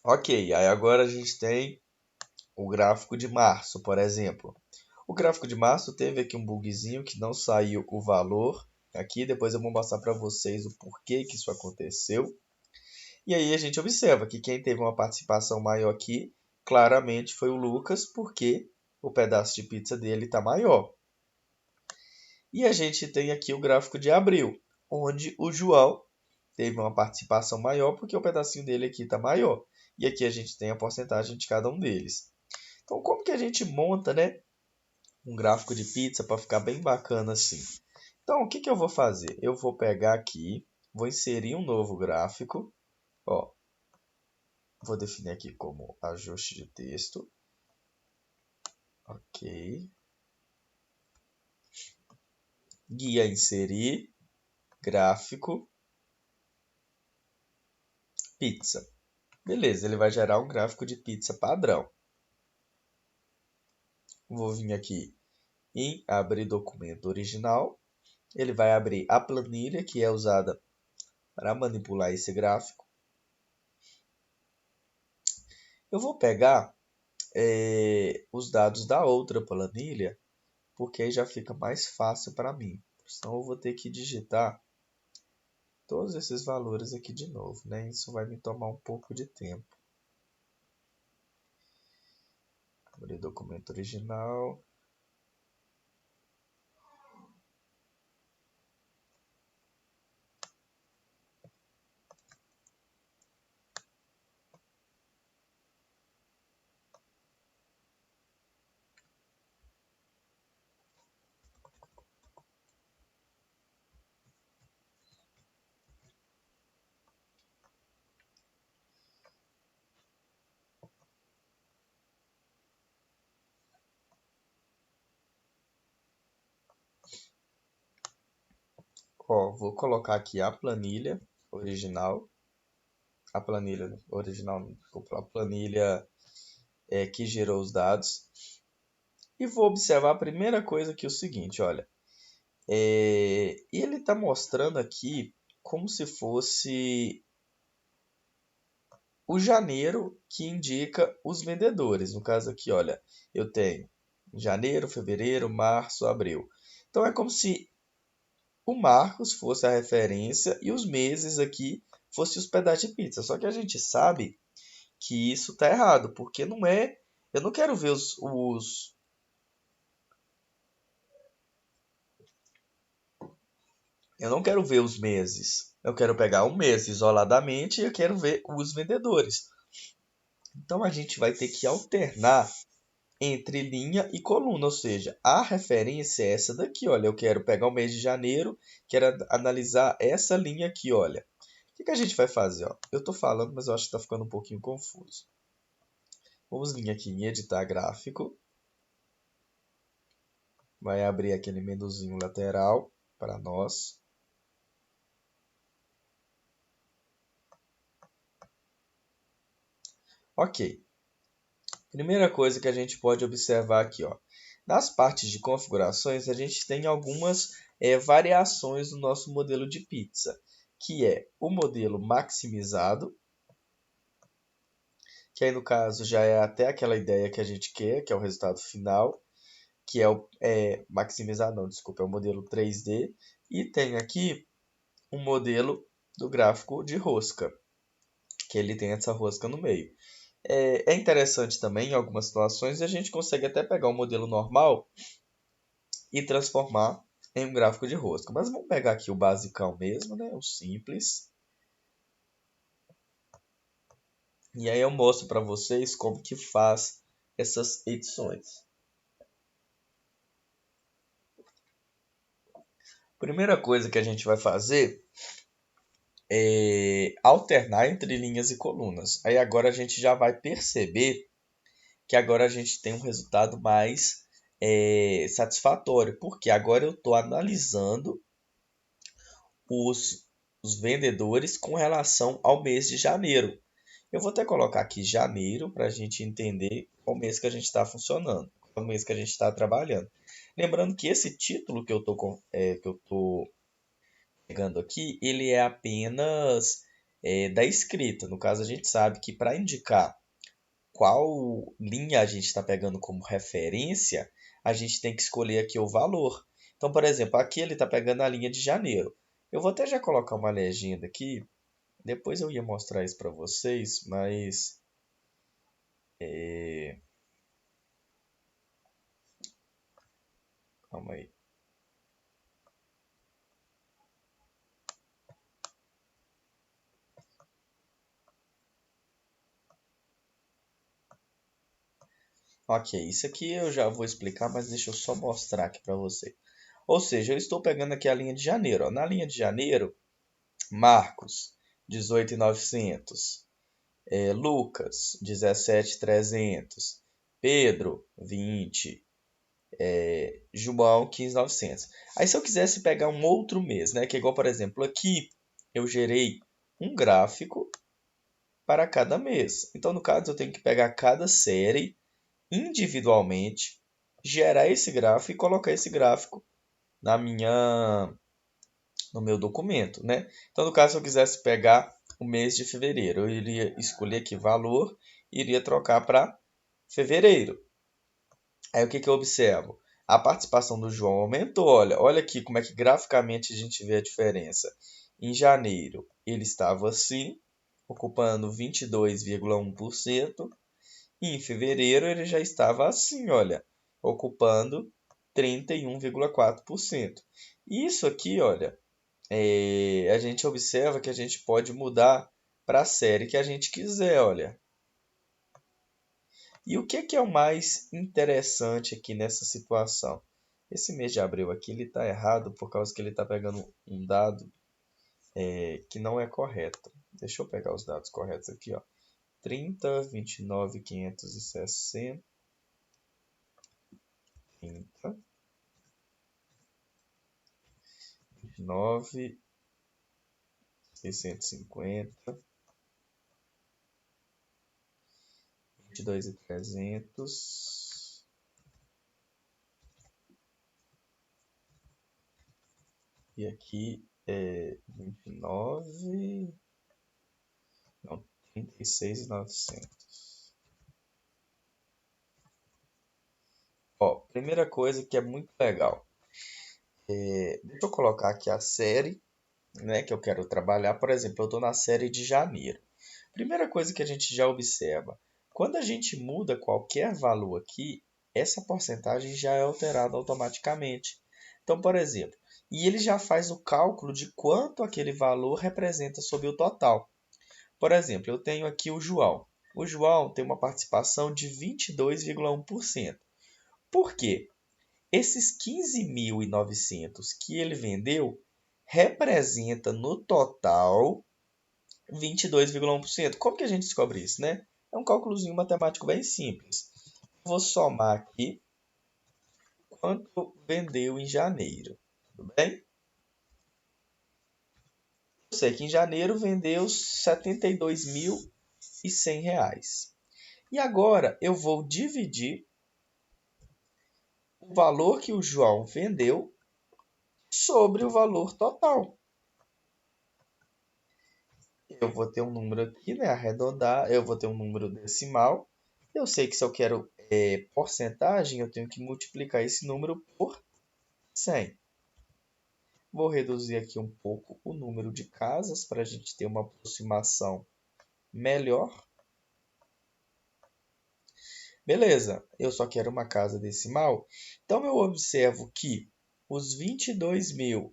Ok, aí agora a gente tem o gráfico de março, por exemplo. O gráfico de março teve aqui um bugzinho que não saiu o valor aqui, depois eu vou mostrar para vocês o porquê que isso aconteceu. E aí a gente observa que quem teve uma participação maior aqui, claramente foi o Lucas, porque o pedaço de pizza dele está maior. E a gente tem aqui o gráfico de abril, onde o João teve uma participação maior, porque o pedacinho dele aqui está maior. E aqui a gente tem a porcentagem de cada um deles. Então, como que a gente monta, né, um gráfico de pizza para ficar bem bacana assim? Então, o que eu vou fazer? Eu vou pegar aqui, vou inserir um novo gráfico. Ó, vou definir aqui como ajuste de texto. Ok. Guia inserir, gráfico, pizza. Beleza, ele vai gerar um gráfico de pizza padrão. Vou vir aqui em abrir documento original. Ele vai abrir a planilha que é usada para manipular esse gráfico. Eu vou pegar os dados da outra planilha, porque aí já fica mais fácil para mim. Senão eu vou ter que digitar todos esses valores aqui de novo, né? Isso vai me tomar um pouco de tempo. Abrir documento original. Ó, vou colocar aqui a planilha original. A planilha original, a planilha que gerou os dados. E vou observar a primeira coisa aqui, o seguinte, olha. Ele está mostrando aqui como se fosse o janeiro que indica os vendedores. No caso aqui, olha, eu tenho janeiro, fevereiro, março, abril. Então é como se o Marcos fosse a referência e os meses aqui fossem os pedaços de pizza. Só que a gente sabe que isso está errado, porque não é. Eu não quero ver eu não quero ver os meses. Eu quero pegar um mês isoladamente e eu quero ver os vendedores. Então a gente vai ter que alternar entre linha e coluna, ou seja, a referência é essa daqui, olha, eu quero pegar o mês de janeiro, quero analisar essa linha aqui, olha. O que a gente vai fazer? Ó? Eu estou falando, mas eu acho que está ficando um pouquinho confuso. Vamos vir aqui em editar gráfico. vai abrir aquele menuzinho lateral para nós. Ok. Primeira coisa que a gente pode observar aqui, ó. Nas partes de configurações, a gente tem algumas variações no nosso modelo de pizza, que é o modelo maximizado, que aí no caso já é até aquela ideia que a gente quer, que é o resultado final, que é o maximizado, não, desculpa, é o modelo 3D, e tem aqui um modelo do gráfico de rosca, que ele tem essa rosca no meio. É interessante também, em algumas situações, a gente consegue até pegar um modelo normal e transformar em um gráfico de rosca. Mas vamos pegar aqui o basicão mesmo, né? O simples. E aí eu mostro para vocês como que faz essas edições. Primeira coisa que a gente vai fazer é alternar entre linhas e colunas. Aí agora a gente já vai perceber que agora a gente tem um resultado mais satisfatório, porque agora eu estou analisando os vendedores com relação ao mês de janeiro. Eu vou até colocar aqui janeiro para a gente entender qual mês que a gente está funcionando, qual mês que a gente está trabalhando. Lembrando que esse título que eu estou pegando aqui, ele é apenas da escrita. No caso, a gente sabe que para indicar qual linha a gente está pegando como referência, a gente tem que escolher aqui o valor. Então, por exemplo, aqui ele está pegando a linha de janeiro. Eu vou até já colocar uma legenda aqui. Depois eu ia mostrar isso para vocês, mas calma aí. Ok, isso aqui eu já vou explicar, mas deixa eu só mostrar aqui para você. Ou seja, eu estou pegando aqui a linha de janeiro. Ó. Na linha de janeiro, Marcos, 18.900. Lucas, 17.300. Pedro, 20. João, 15.900. Aí se eu quisesse pegar um outro mês, né? Que é igual, por exemplo, aqui eu gerei um gráfico para cada mês. Então, no caso, eu tenho que pegar cada série individualmente, gerar esse gráfico e colocar esse gráfico na no meu documento, né? Então, no caso, se eu quisesse pegar o mês de fevereiro, eu iria escolher aqui valor e iria trocar para fevereiro. Aí o que eu observo? A participação do João aumentou. Olha aqui como é que graficamente a gente vê a diferença. Em janeiro, ele estava assim, ocupando 22,1%. E em fevereiro ele já estava assim, olha, ocupando 31,4%. E isso aqui, olha, a gente observa que a gente pode mudar para a série que a gente quiser, olha. E o que é o mais interessante aqui nessa situação? Esse mês de abril aqui ele está errado por causa que ele está pegando um dado que não é correto. Deixa eu pegar os dados corretos aqui, ó. 30, 29, 560, 30, 29, 650, 22.300 e aqui é 29, não, 36.900. Ó, primeira coisa que é muito legal, deixa eu colocar aqui a série, né, que eu quero trabalhar. Por exemplo, eu estou na série de janeiro. Primeira coisa que a gente já observa, quando a gente muda qualquer valor aqui, essa porcentagem já é alterada automaticamente. Então, por exemplo, e ele já faz o cálculo de quanto aquele valor representa sobre o total. Por exemplo, eu tenho aqui o João. O João tem uma participação de 22,1%. Por quê? Esses 15.900 que ele vendeu representa no total 22,1%. Como que a gente descobre isso, né? É um cálculozinho matemático bem simples. Vou somar aqui quanto vendeu em janeiro, tudo bem? Eu sei que em janeiro vendeu R$ 72.100. E agora eu vou dividir o valor que o João vendeu sobre o valor total. Eu vou ter um número aqui, né? Arredondar, eu vou ter um número decimal. Eu sei que se eu quero porcentagem, eu tenho que multiplicar esse número por 100. Vou reduzir aqui um pouco o número de casas para a gente ter uma aproximação melhor. Beleza, eu só quero uma casa decimal. Então, eu observo que os 22.000,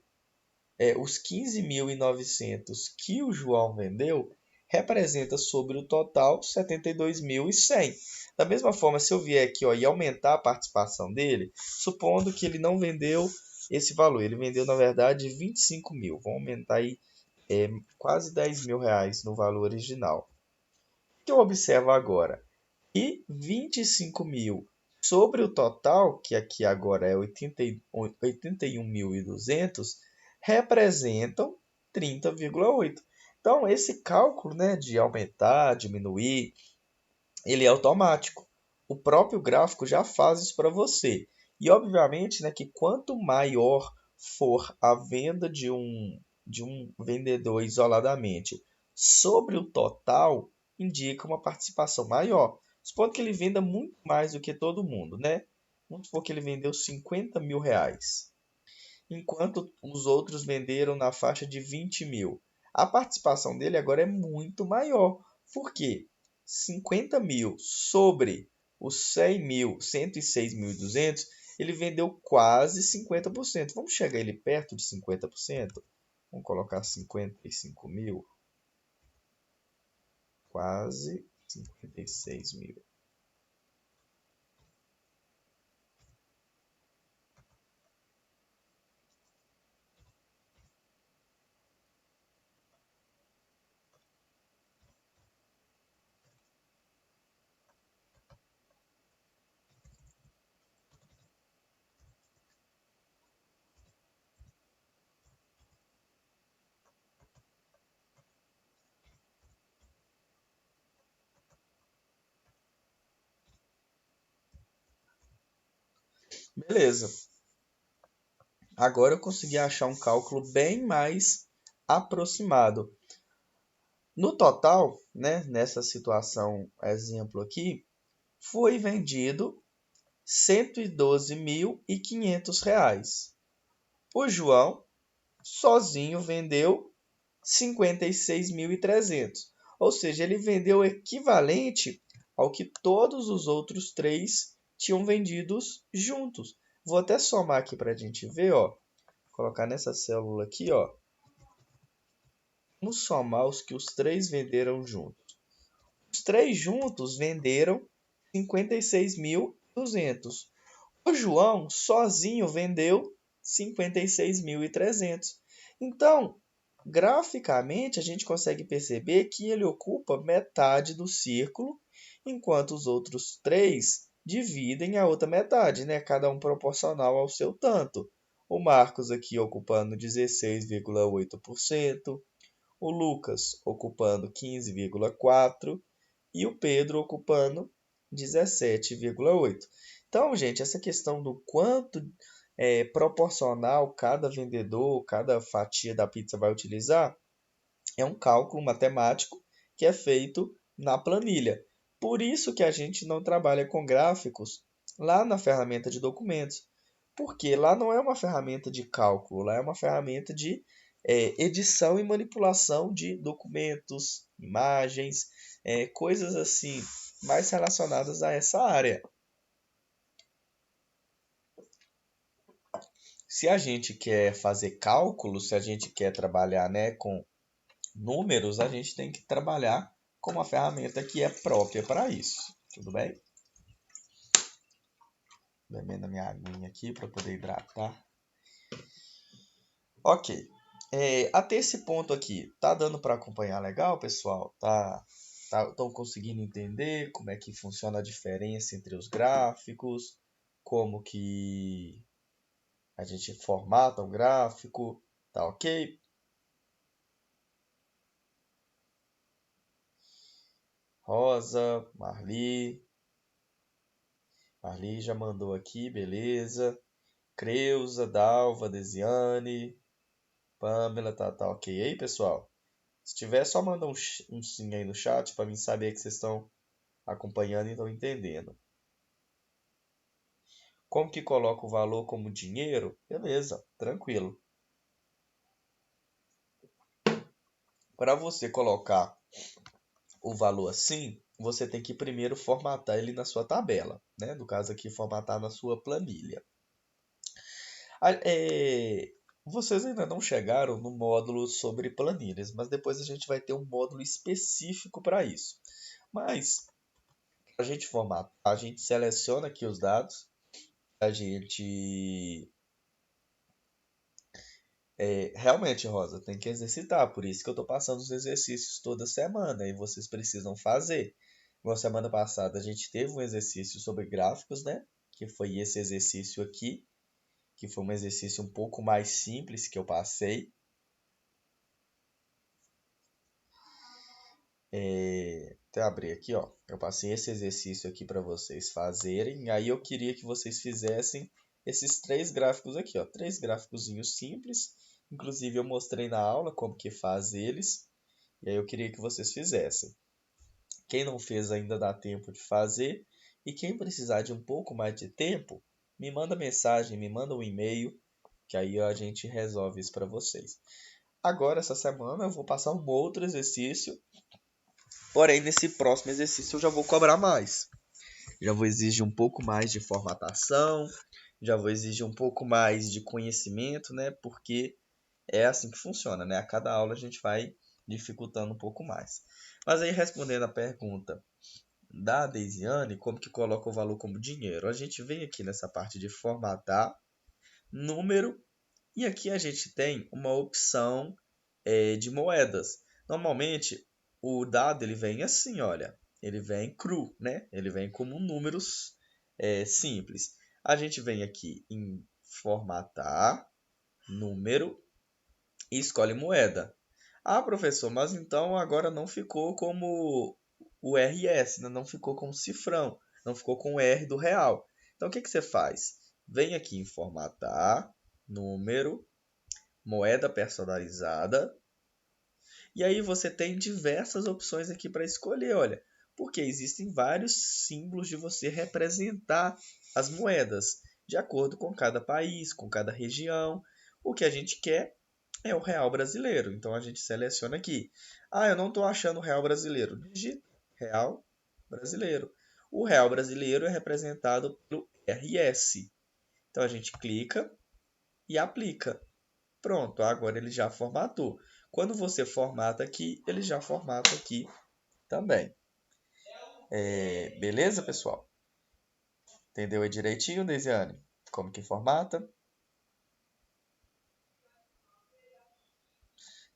os 15.900 que o João vendeu, representa sobre o total 72.100. Da mesma forma, se eu vier aqui e aumentar a participação dele, supondo que ele não vendeu esse valor, ele vendeu, na verdade, 25.000. Vamos aumentar aí quase R$ 10.000 no valor original. O que eu observo agora? E 25.000 sobre o total, que aqui agora é 81.200, representam 30,8. Então, esse cálculo, né, de aumentar, diminuir, ele é automático. O próprio gráfico já faz isso para você. E, obviamente, né, que quanto maior for a venda de um vendedor isoladamente sobre o total, indica uma participação maior. Supondo que ele venda muito mais do que todo mundo, né? Vamos supor que ele vendeu R$ 50.000, enquanto os outros venderam na faixa de 20.000. A participação dele agora é muito maior. Por quê? 50.000 sobre os 100.000, 106.200, ele vendeu quase 50%. Vamos chegar ele perto de 50%? Vamos colocar 55.000. Quase 56.000. Beleza. Agora eu consegui achar um cálculo bem mais aproximado. No total, né, nessa situação, exemplo aqui, foi vendido R$ 112.500. O João, sozinho, vendeu 56.300. Ou seja, ele vendeu o equivalente ao que todos os outros três tinham vendidos juntos. Vou até somar aqui para a gente ver, ó. Colocar nessa célula aqui, ó. Vamos somar os que os três venderam juntos. Os três juntos venderam 56.200. O João sozinho vendeu 56.300. Então, graficamente, a gente consegue perceber que ele ocupa metade do círculo, enquanto os outros três dividem a outra metade, né? Cada um proporcional ao seu tanto. O Marcos aqui ocupando 16,8%, o Lucas ocupando 15,4% e o Pedro ocupando 17,8%. Então, gente, essa questão do quanto proporcional cada vendedor, cada fatia da pizza vai utilizar, é um cálculo matemático que é feito na planilha. Por isso que a gente não trabalha com gráficos lá na ferramenta de documentos, porque lá não é uma ferramenta de cálculo, lá é uma ferramenta de edição e manipulação de documentos, imagens, coisas assim mais relacionadas a essa área. Se a gente quer fazer cálculos, se a gente quer trabalhar, né, com números, a gente tem que trabalhar com uma ferramenta que é própria para isso. Tudo bem? Bebendo a minha aguinha aqui para poder hidratar. Ok. Até esse ponto aqui, tá dando para acompanhar legal, pessoal? Estão conseguindo entender como é que funciona a diferença entre os gráficos? como que a gente formata um gráfico, tá ok? Rosa, Marli já mandou aqui, beleza. Creuza, Dalva, Desiane, Pamela, tá ok aí, pessoal? Se tiver, só manda um sim aí no chat para mim saber que vocês estão acompanhando e estão entendendo. Como que coloca o valor como dinheiro? Beleza, tranquilo. Para você colocar o valor assim, você tem que primeiro formatar ele na sua tabela, né? No caso aqui, formatar na sua planilha. Vocês ainda não chegaram no módulo sobre planilhas, mas depois a gente vai ter um módulo específico para isso. Mas, para a gente formatar, a gente seleciona aqui os dados, a gente realmente, Rosa, tem que exercitar. Por isso que eu estou passando os exercícios toda semana e vocês precisam fazer. Na semana passada a gente teve um exercício sobre gráficos, né? Que foi esse exercício aqui, que foi um exercício um pouco mais simples que eu passei. Até abrir aqui, ó. Eu passei esse exercício aqui para vocês fazerem. Aí eu queria que vocês fizessem esses 3 gráficos aqui, ó. 3 gráficozinhos simples. Inclusive eu mostrei na aula como que faz eles. E aí eu queria que vocês fizessem. Quem não fez ainda dá tempo de fazer. E quem precisar de um pouco mais de tempo, me manda mensagem, me manda um e-mail, que aí a gente resolve isso para vocês. Agora, essa semana, eu vou passar um outro exercício. Porém, nesse próximo exercício eu já vou cobrar mais. Já vou exigir um pouco mais de formatação, já vou exigir um pouco mais de conhecimento, né? Porque é assim que funciona, né? A cada aula a gente vai dificultando um pouco mais. Mas aí, respondendo a pergunta da Deisiane, como que coloca o valor como dinheiro? A gente vem aqui nessa parte de formatar, número, e aqui a gente tem uma opção de moedas. Normalmente, o dado ele vem assim, olha, ele vem cru, né? Ele vem como números simples. A gente vem aqui em formatar, número, e escolhe moeda. Ah, professor, mas então agora não ficou como o RS, né? Não ficou com cifrão, não ficou com o R do real. Então, o que que você faz? Vem aqui em formatar, número, moeda personalizada, e aí você tem diversas opções aqui para escolher, olha, porque existem vários símbolos de você representar as moedas, de acordo com cada país, com cada região. O que a gente quer é o real brasileiro. Então a gente seleciona aqui. Ah, eu não estou achando o real brasileiro. Digita real brasileiro. O real brasileiro é representado pelo RS. Então a gente clica e aplica. Pronto, agora ele já formatou. Quando você formata aqui, ele já formata aqui também. Beleza, pessoal? Entendeu aí direitinho, Deisiane? Como que formata?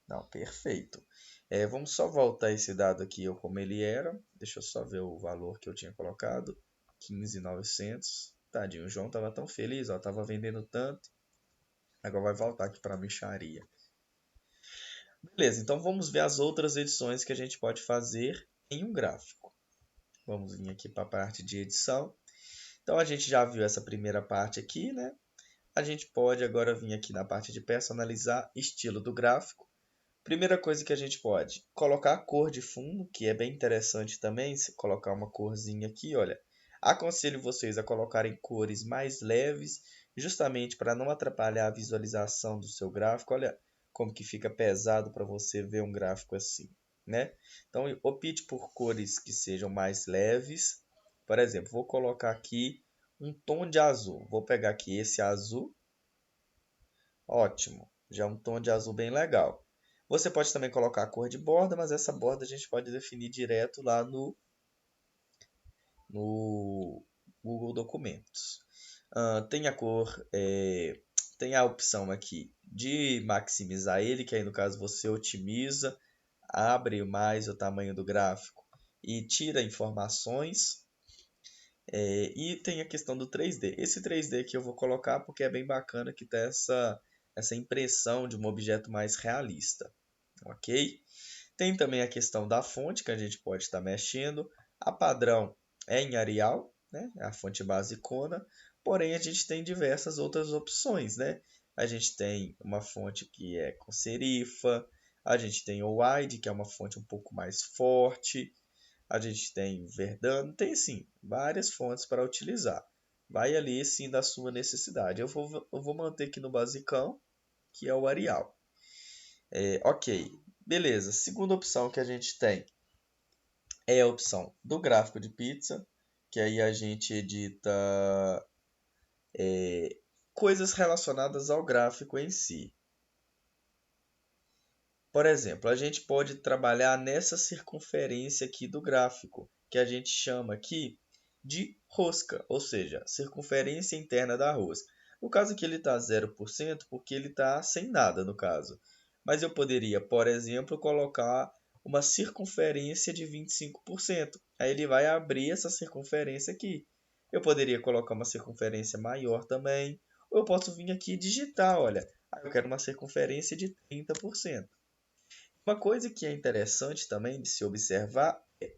Não, perfeito. Vamos só voltar esse dado aqui como ele era. Deixa eu só ver o valor que eu tinha colocado. 15.900. Tadinho, o João estava tão feliz, ó, estava vendendo tanto. Agora vai voltar aqui para a mixaria. Beleza, então vamos ver as outras edições que a gente pode fazer em um gráfico. Vamos vir aqui para a parte de edição. Então a gente já viu essa primeira parte aqui, né? A gente pode agora vir aqui na parte de personalizar estilo do gráfico. Primeira coisa que a gente pode colocar a cor de fundo, que é bem interessante também, se colocar uma corzinha aqui, olha. Aconselho vocês a colocarem cores mais leves, justamente para não atrapalhar a visualização do seu gráfico. Olha como que fica pesado para você ver um gráfico assim, né? Então, opte por cores que sejam mais leves. Por exemplo, vou colocar aqui um tom de azul. Vou pegar aqui esse azul. Ótimo, já é um tom de azul bem legal. Você pode também colocar a cor de borda, mas essa borda a gente pode definir direto lá no Google Documentos. Tem a cor, tem a opção aqui de maximizar ele, que aí no caso você otimiza, abre mais o tamanho do gráfico e tira informações. E tem a questão do 3D. Esse 3D aqui eu vou colocar porque é bem bacana que dá essa impressão de um objeto mais realista, ok? Tem também a questão da fonte que a gente pode estar mexendo. A padrão é em Arial, né? É a fonte basicona, porém a gente tem diversas outras opções, né? A gente tem uma fonte que é com serifa, a gente tem o Wide, que é uma fonte um pouco mais forte, a gente tem Verdano, tem sim várias fontes para utilizar. Vai ali sim da sua necessidade. Eu vou manter aqui no basicão, que é o Arial. Ok, beleza. Segunda opção que a gente tem é a opção do gráfico de pizza, que aí a gente edita coisas relacionadas ao gráfico em si. Por exemplo, a gente pode trabalhar nessa circunferência aqui do gráfico, que a gente chama aqui de rosca, ou seja, circunferência interna da rosca. No caso aqui ele está 0%, porque ele está sem nada no caso. Mas eu poderia, por exemplo, colocar uma circunferência de 25%. Aí ele vai abrir essa circunferência aqui. Eu poderia colocar uma circunferência maior também. Ou eu posso vir aqui e digitar, olha, eu quero uma circunferência de 30%. Uma coisa que é interessante também de se observar é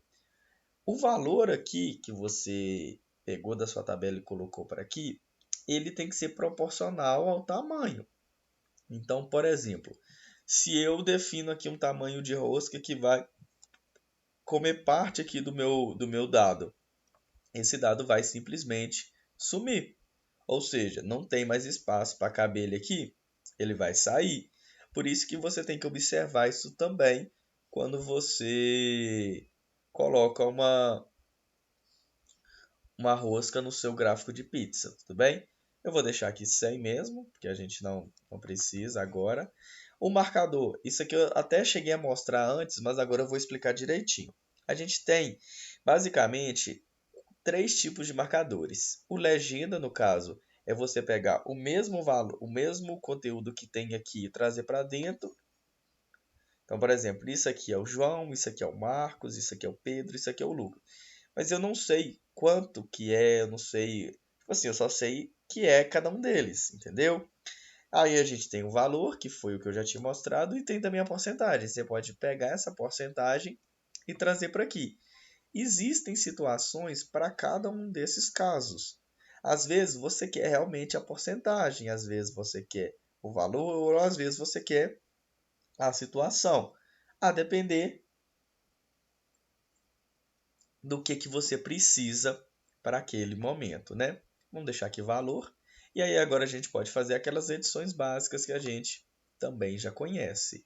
o valor aqui que você pegou da sua tabela e colocou para aqui, ele tem que ser proporcional ao tamanho. Então, por exemplo, se eu defino aqui um tamanho de rosca que vai comer parte aqui do meu dado, esse dado vai simplesmente sumir. Ou seja, não tem mais espaço para caber ele aqui, ele vai sair. Por isso que você tem que observar isso também quando você coloca uma rosca no seu gráfico de pizza, tudo bem? Eu vou deixar aqui sem mesmo, porque a gente não precisa agora. O marcador, isso aqui eu até cheguei a mostrar antes, mas agora eu vou explicar direitinho. A gente tem basicamente três tipos de marcadores. O legenda, no caso, é você pegar o mesmo valor, o mesmo conteúdo que tem aqui e trazer para dentro. Então, por exemplo, isso aqui é o João, isso aqui é o Marcos, isso aqui é o Pedro, isso aqui é o Lucas. Mas eu não sei quanto que é, eu não sei. Tipo assim, eu só sei que é cada um deles, entendeu? Aí a gente tem o valor, que foi o que eu já tinha mostrado, e tem também a porcentagem. Você pode pegar essa porcentagem e trazer para aqui. Existem situações para cada um desses casos. Às vezes você quer realmente a porcentagem, às vezes você quer o valor, ou às vezes você quer a situação. A depender do que você precisa para aquele momento, né? Vamos deixar aqui valor. E aí agora a gente pode fazer aquelas edições básicas que a gente também já conhece.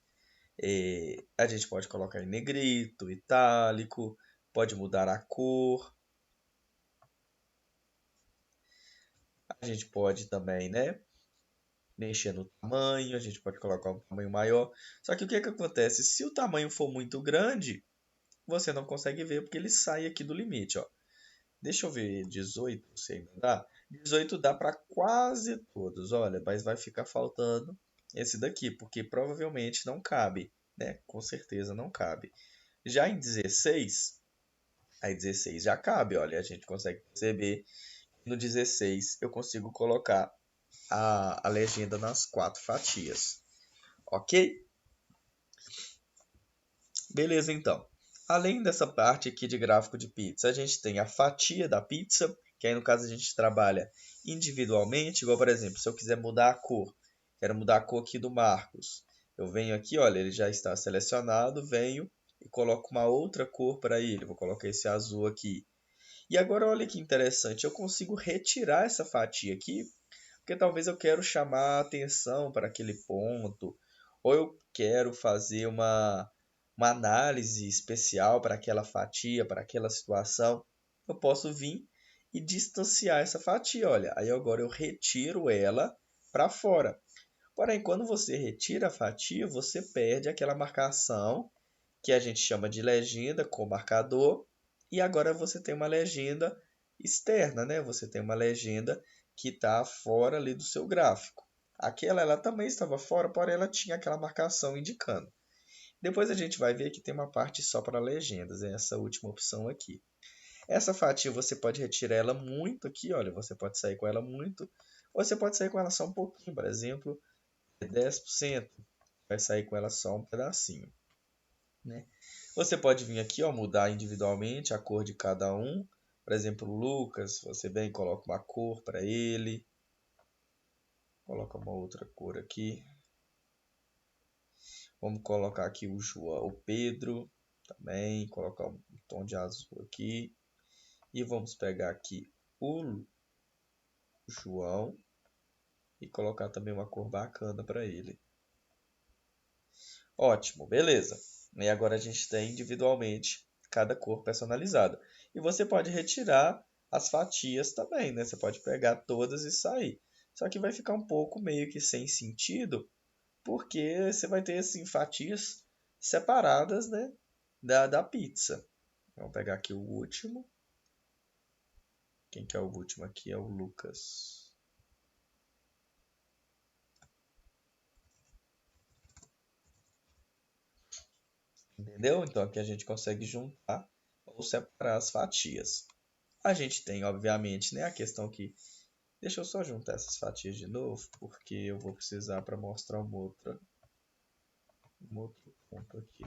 A gente pode colocar em negrito, itálico, pode mudar a cor. A gente pode também, né, mexer no tamanho, a gente pode colocar um tamanho maior. Só que o que que acontece? Se o tamanho for muito grande, você não consegue ver porque ele sai aqui do limite, ó. Deixa eu ver, 18, se ainda dá. 18 dá para quase todos, olha, mas vai ficar faltando esse daqui, porque provavelmente não cabe, né? Com certeza não cabe. Já em 16, aí 16 já cabe, olha, a gente consegue perceber que no 16 eu consigo colocar a legenda nas quatro fatias, ok? Beleza, então. Além dessa parte aqui de gráfico de pizza, a gente tem a fatia da pizza, que aí no caso a gente trabalha individualmente, igual por exemplo, se eu quiser mudar a cor, quero mudar a cor aqui do Marcos. Eu venho aqui, olha, ele já está selecionado, venho e coloco uma outra cor para ele. Vou colocar esse azul aqui. E agora olha que interessante, eu consigo retirar essa fatia aqui, porque talvez eu quero chamar a atenção para aquele ponto, ou eu quero fazer uma análise especial para aquela fatia, para aquela situação. Eu posso vir e distanciar essa fatia, olha. Aí agora eu retiro ela para fora. Porém, quando você retira a fatia, você perde aquela marcação que a gente chama de legenda com marcador, e agora você tem uma legenda externa, né? Você tem uma legenda que está fora ali do seu gráfico. Aquela ela também estava fora, porém ela tinha aquela marcação indicando. Depois a gente vai ver que tem uma parte só para legendas, é essa última opção aqui. Essa fatia você pode retirar ela muito aqui, olha, você pode sair com ela muito, ou você pode sair com ela só um pouquinho, por exemplo, 10%, vai sair com ela só um pedacinho, né? Você pode vir aqui, ó, mudar individualmente a cor de cada um. Por exemplo, o Lucas, você vem e coloca uma cor para ele. Coloca uma outra cor aqui. Vamos colocar aqui o João, o Pedro também. Colocar um tom de azul aqui. E vamos pegar aqui o João e colocar também uma cor bacana para ele. Ótimo, beleza. E agora a gente tem individualmente cada cor personalizada. E você pode retirar as fatias também, né? Você pode pegar todas e sair. Só que vai ficar um pouco meio que sem sentido, porque você vai ter assim fatias separadas, né, da pizza. Vamos pegar aqui o último. Quem que é o último aqui? É o Lucas. Entendeu? Então aqui a gente consegue juntar ou separar as fatias. A gente tem, obviamente, né, a questão que... Deixa eu só juntar essas fatias de novo, porque eu vou precisar para mostrar um outro ponto aqui.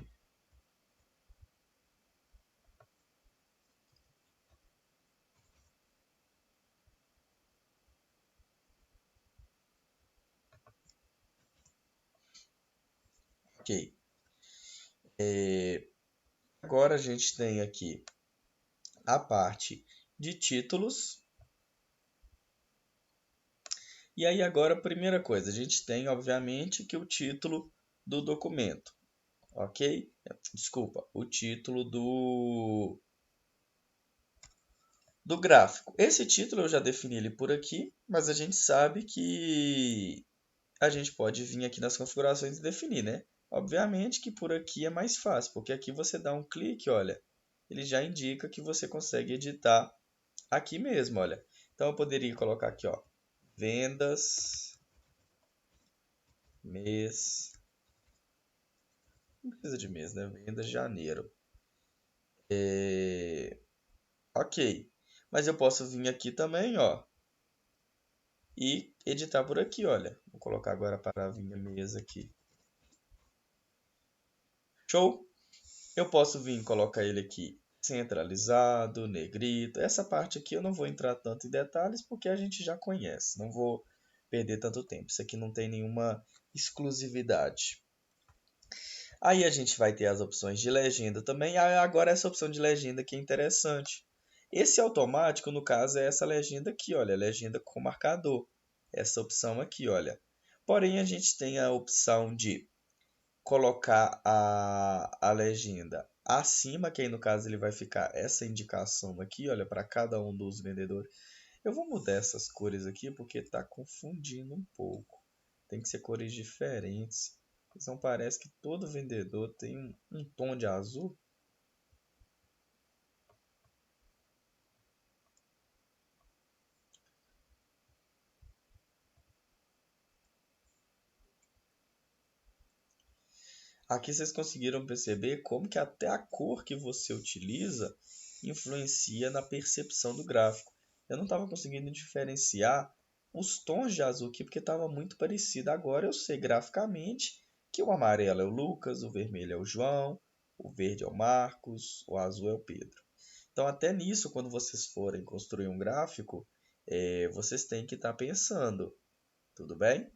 Ok. Agora a gente tem aqui a parte de títulos. E aí agora a primeira coisa, a gente tem, obviamente, que o título do documento, ok? Desculpa, o título do gráfico. Esse título eu já defini ele por aqui, mas a gente sabe que a gente pode vir aqui nas configurações e definir, né? Obviamente que por aqui é mais fácil, porque aqui você dá um clique, olha, ele já indica que você consegue editar aqui mesmo, olha. Então eu poderia colocar aqui, ó, vendas, mês, não precisa de mês, né? Vendas de janeiro. Ok, mas eu posso vir aqui também, ó, e editar por aqui, olha. Vou colocar agora para a minha mesa aqui. Show? Eu posso vir e colocar ele aqui centralizado, negrito. Essa parte aqui eu não vou entrar tanto em detalhes porque a gente já conhece. Não vou perder tanto tempo. Isso aqui não tem nenhuma exclusividade. Aí a gente vai ter as opções de legenda também. Agora essa opção de legenda que é interessante. Esse automático, no caso, é essa legenda aqui, olha, legenda com marcador. Essa opção aqui, olha. Porém, a gente tem a opção de colocar a legenda acima, que aí no caso ele vai ficar essa indicação aqui, olha, para cada um dos vendedores. Eu vou mudar essas cores aqui porque está confundindo um pouco. Tem que ser cores diferentes. Então parece que todo vendedor tem um tom de azul. Aqui vocês conseguiram perceber como que até a cor que você utiliza influencia na percepção do gráfico. Eu não estava conseguindo diferenciar os tons de azul aqui porque estava muito parecido. Agora eu sei graficamente que o amarelo é o Lucas, o vermelho é o João, o verde é o Marcos, o azul é o Pedro. Então até nisso, quando vocês forem construir um gráfico, vocês têm que estar pensando, tudo bem?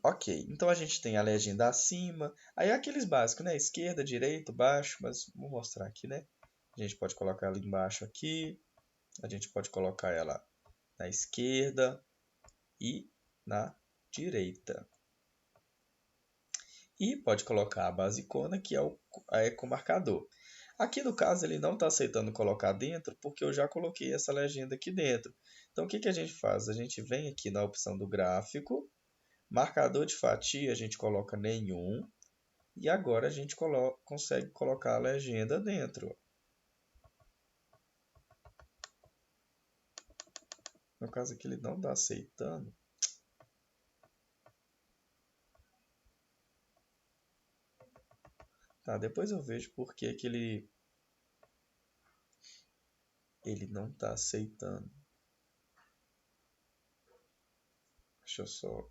Ok, então a gente tem a legenda acima, aí é aqueles básicos, né? Esquerda, direita, baixo, mas vou mostrar aqui, né? A gente pode colocar ela embaixo aqui, a gente pode colocar ela na esquerda e na direita. E pode colocar a basicona, que é a ecomarcador. Aqui no caso ele não está aceitando colocar dentro, porque eu já coloquei essa legenda aqui dentro. Então o que a gente faz? A gente vem aqui na opção do gráfico, marcador de fatia a gente coloca nenhum. E agora a gente consegue colocar a legenda dentro. No caso aqui ele não está aceitando. Tá, depois eu vejo por que ele ele não está aceitando. Deixa eu só...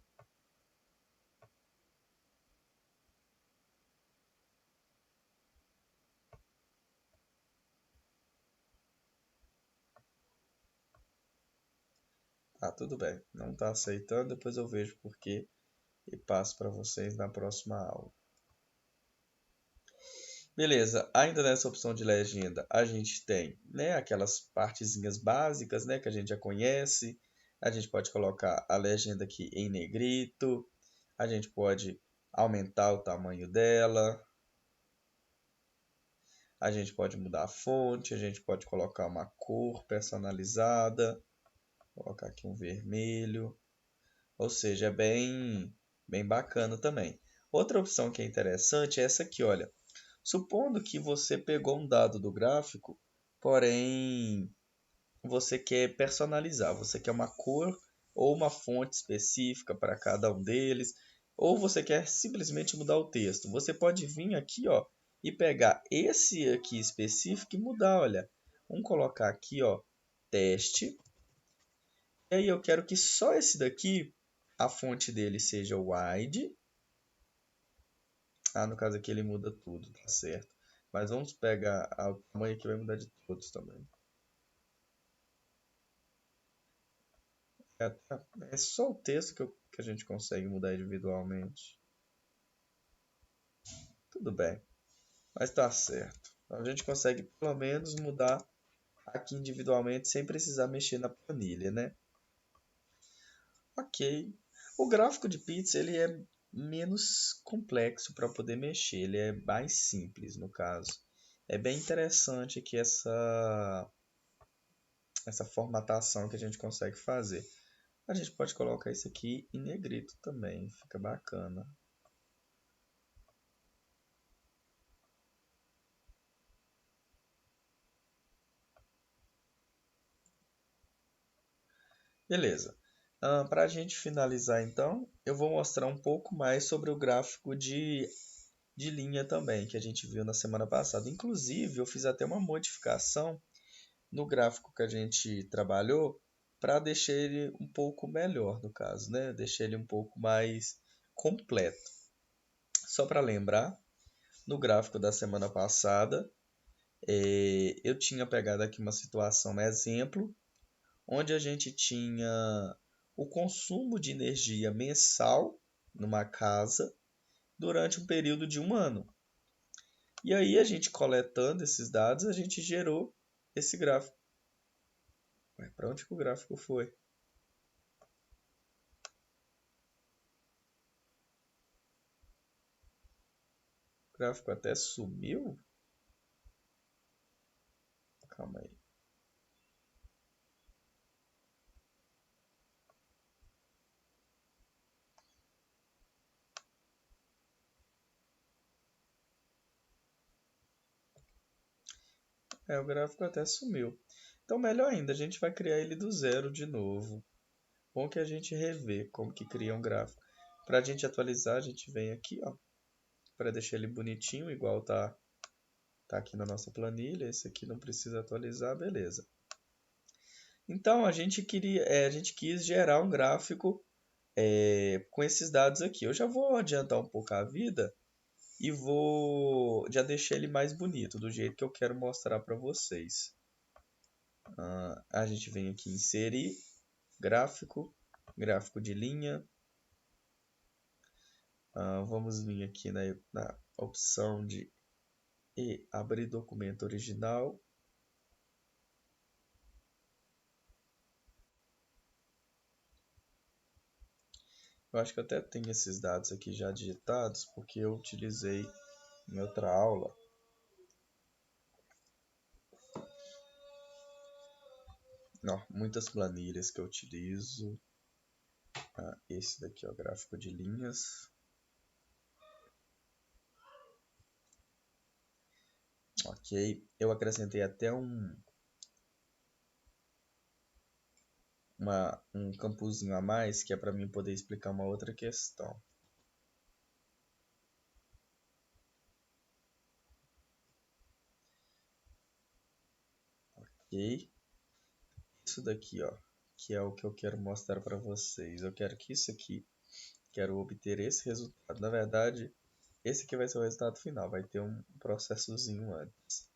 Ah, tudo bem. Não está aceitando, depois eu vejo por quê e passo para vocês na próxima aula. Beleza, ainda nessa opção de legenda, a gente tem, né, aquelas partezinhas básicas, né, que a gente já conhece. A gente pode colocar a legenda aqui em negrito. A gente pode aumentar o tamanho dela. A gente pode mudar a fonte, a gente pode colocar uma cor personalizada. Vou colocar aqui um vermelho. Ou seja, é bem bacana também. Outra opção que é interessante é essa aqui, olha. Supondo que você pegou um dado do gráfico, porém você quer personalizar, você quer uma cor ou uma fonte específica para cada um deles, ou você quer simplesmente mudar o texto. Você pode vir aqui, ó, e pegar esse aqui específico e mudar, olha. Vamos colocar aqui, ó, teste. E aí eu quero que só esse daqui, a fonte dele seja wide. Ah, no caso aqui ele muda tudo, tá certo. Mas vamos pegar o tamanho que vai mudar de todos também. É, é só o texto que a gente consegue mudar individualmente. Tudo bem, mas tá certo. A gente consegue pelo menos mudar aqui individualmente sem precisar mexer na planilha, né? Ok. O gráfico de pizza ele é menos complexo para poder mexer, ele é mais simples no caso. É bem interessante aqui essa formatação que a gente consegue fazer. A gente pode colocar isso aqui em negrito também, fica bacana. Beleza. Para a gente finalizar então, eu vou mostrar um pouco mais sobre o gráfico de linha também, que a gente viu na semana passada. Inclusive, eu fiz até uma modificação no gráfico que a gente trabalhou para deixar ele um pouco melhor, no caso, né? Deixar ele um pouco mais completo. Só para lembrar, no gráfico da semana passada, eu tinha pegado aqui uma situação exemplo, onde a gente tinha o consumo de energia mensal numa casa durante um período de um ano. E aí a gente coletando esses dados, a gente gerou esse gráfico. Para onde que o gráfico foi? O gráfico até sumiu? Calma aí. O gráfico até sumiu. Então, melhor ainda, a gente vai criar ele do zero de novo. Bom que a gente revê como que cria um gráfico. Para a gente atualizar, a gente vem aqui, ó, para deixar ele bonitinho, igual tá aqui na nossa planilha. Esse aqui não precisa atualizar, beleza. Então, a gente quis gerar um gráfico com esses dados aqui. Eu já vou adiantar um pouco a vida e vou já deixar ele mais bonito, do jeito que eu quero mostrar para vocês. A gente vem aqui em inserir gráfico, gráfico de linha. Vamos vir aqui na opção de abrir documento original. Eu acho que eu até tenho esses dados aqui já digitados, porque eu utilizei em outra aula. Não, muitas planilhas que eu utilizo. Esse daqui é o gráfico de linhas. Ok, eu acrescentei até um campozinho a mais, que é para mim poder explicar uma outra questão. Ok. isso daqui, ó, que é o que eu quero mostrar para vocês. Eu quero que isso aqui, quero obter esse resultado. Na verdade, esse aqui vai ser o resultado final, vai ter um processozinho antes.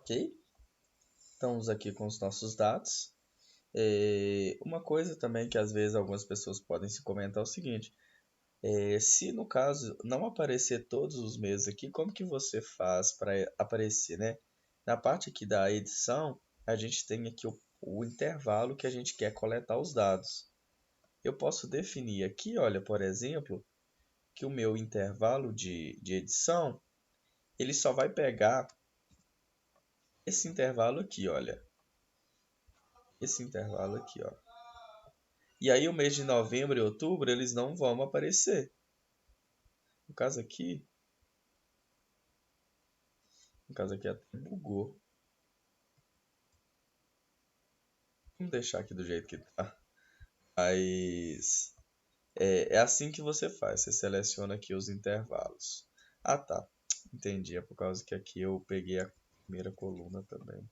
Ok? Estamos aqui com os nossos dados. Uma coisa também que às vezes algumas pessoas podem se comentar é o seguinte: se no caso não aparecer todos os meses aqui, como que você faz para aparecer, né? Na parte aqui da edição, a gente tem aqui o intervalo que a gente quer coletar os dados. Eu posso definir aqui, olha, por exemplo, que o meu intervalo de edição, ele só vai pegar esse intervalo aqui, olha. Esse intervalo aqui, ó. E aí o mês de novembro e outubro, eles não vão aparecer. No caso aqui até bugou. Vamos deixar aqui do jeito que tá. Mas é assim que você faz. Você seleciona aqui os intervalos. Ah, tá. Entendi. É por causa que aqui eu peguei a primeira coluna também.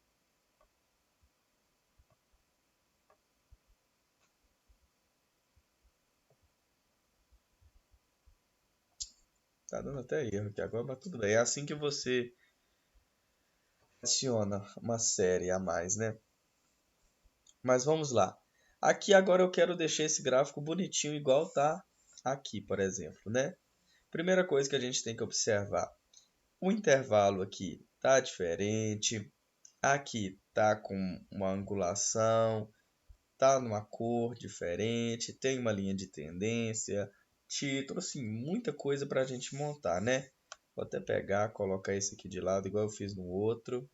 Tá dando até erro aqui agora, mas tudo bem. É assim que você adiciona uma série a mais, né? Mas vamos lá. Aqui agora eu quero deixar esse gráfico bonitinho, igual tá aqui, por exemplo, né? Primeira coisa que a gente tem que observar. O intervalo aqui tá diferente. Aqui tá com uma angulação, tá numa cor diferente, tem uma linha de tendência, título, assim, muita coisa para a gente montar, né? Vou até pegar, colocar esse aqui de lado, igual eu fiz no outro.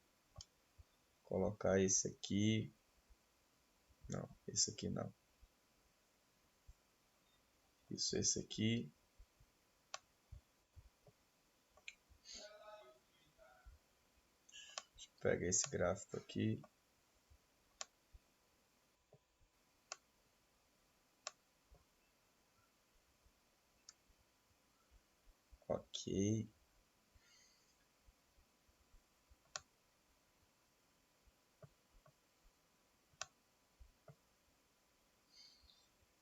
Colocar esse aqui. Não, esse aqui não. Isso, esse aqui. Deixa eu pegar esse gráfico aqui. Ok.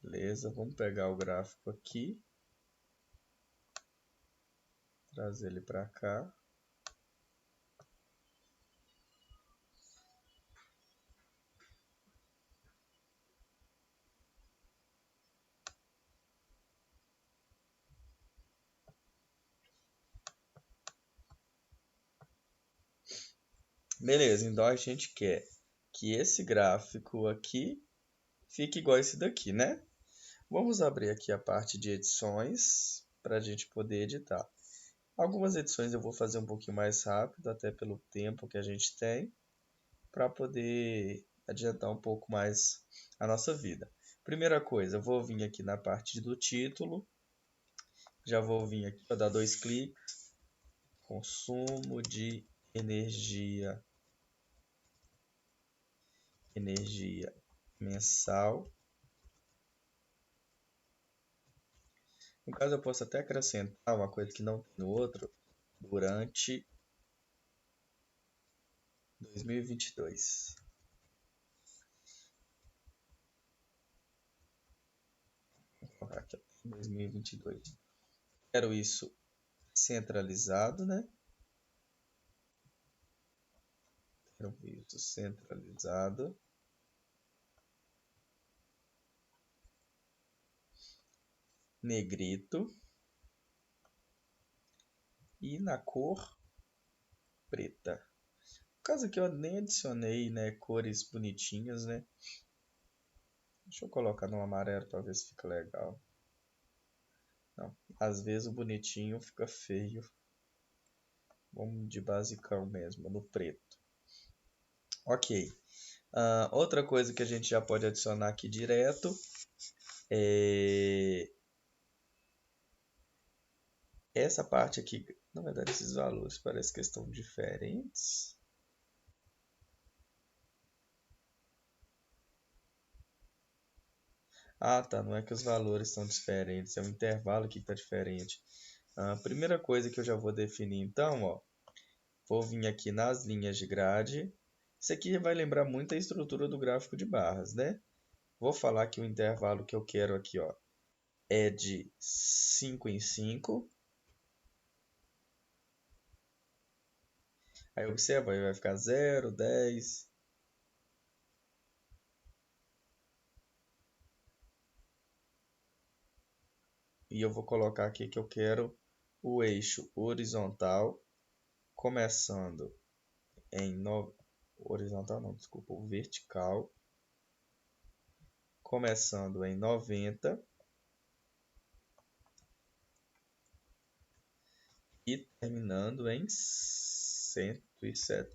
Beleza, vamos pegar o gráfico aqui. Trazer ele para cá. Beleza, então a gente quer que esse gráfico aqui fique igual esse daqui, né? Vamos abrir aqui a parte de edições para a gente poder editar. Algumas edições eu vou fazer um pouquinho mais rápido, até pelo tempo que a gente tem, para poder adiantar um pouco mais a nossa vida. Primeira coisa, eu vou vir aqui na parte do título, já vou vir aqui para dar 2 cliques, consumo de energia mensal. No caso, eu posso até acrescentar uma coisa que não tem no outro, durante 2022. Vou colocar aqui, 2022. Quero isso centralizado, né? Quero isso centralizado. Negrito. E na cor preta. No caso aqui eu nem adicionei, né, cores bonitinhas, né? Deixa eu colocar no amarelo para ver se fica legal. Não, às vezes o bonitinho fica feio. Vamos de basicão mesmo, no preto. Ok. Outra coisa que a gente já pode adicionar aqui direto é essa parte aqui. Na verdade, esses valores parece que estão diferentes. Ah, tá, não é que os valores estão diferentes, é o intervalo aqui que está diferente. A primeira coisa que eu já vou definir então, ó, vou vir aqui nas linhas de grade. Isso aqui vai lembrar muito a estrutura do gráfico de barras, né? Vou falar que o intervalo que eu quero aqui, ó, é de 5 em 5. Aí observa, aí vai ficar 0, 10. E eu vou colocar aqui que eu quero o eixo horizontal, começando em horizontal não, desculpa, o vertical, começando em 90 e terminando em 170.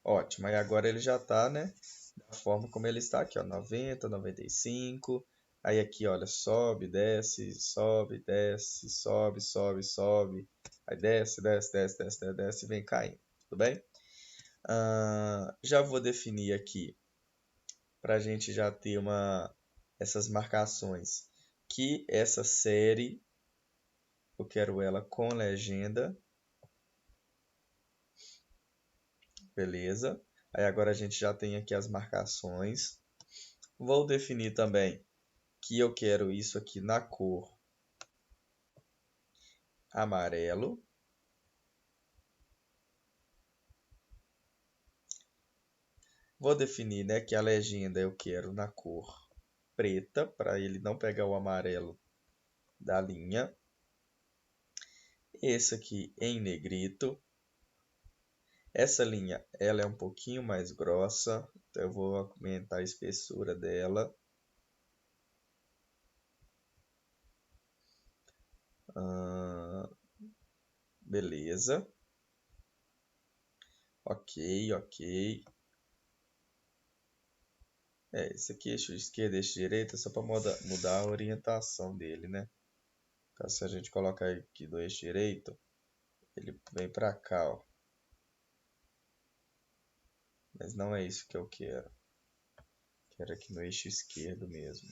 Ótimo, aí agora ele já está, né, da forma como ele está aqui, ó, 90, 95. Aí aqui, olha, sobe, desce, sobe, desce, sobe, sobe, sobe. Aí desce, desce, desce, desce, desce, desce e vem caindo. Tudo bem? Já vou definir aqui, para a gente já ter essas marcações, que essa série, eu quero ela com legenda. Beleza? Aí agora a gente já tem aqui as marcações. Vou definir também que eu quero isso aqui na cor amarelo. Vou definir, né, que a legenda eu quero na cor preta, para ele não pegar o amarelo da linha. Esse aqui em negrito. Essa linha ela é um pouquinho mais grossa, então eu vou aumentar a espessura dela. Beleza. Ok, ok. Esse aqui, eixo esquerda, eixo direita, só para mudar a orientação dele, né? Caso se a gente colocar aqui do eixo direito, ele vem para cá, ó. Mas não é isso que eu quero. Quero aqui no eixo esquerdo mesmo.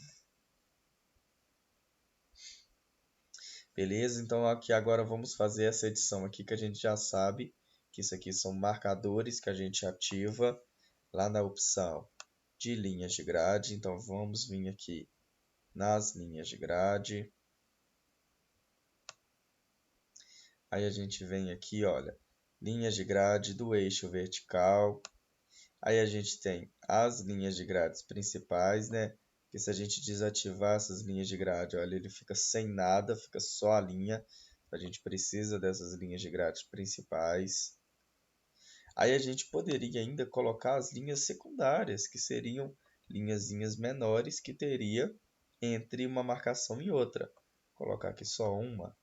Beleza? Então aqui agora vamos fazer essa edição aqui que a gente já sabe que isso aqui são marcadores que a gente ativa lá na opção de linhas de grade. Então vamos vir aqui nas linhas de grade. Aí a gente vem aqui, olha, linhas de grade do eixo vertical. Aí a gente tem as linhas de grades principais, né? Porque se a gente desativar essas linhas de grade, olha, ele fica sem nada, fica só a linha. A gente precisa dessas linhas de grades principais. Aí a gente poderia ainda colocar as linhas secundárias, que seriam linhazinhas menores que teria entre uma marcação e outra. Vou colocar aqui só uma.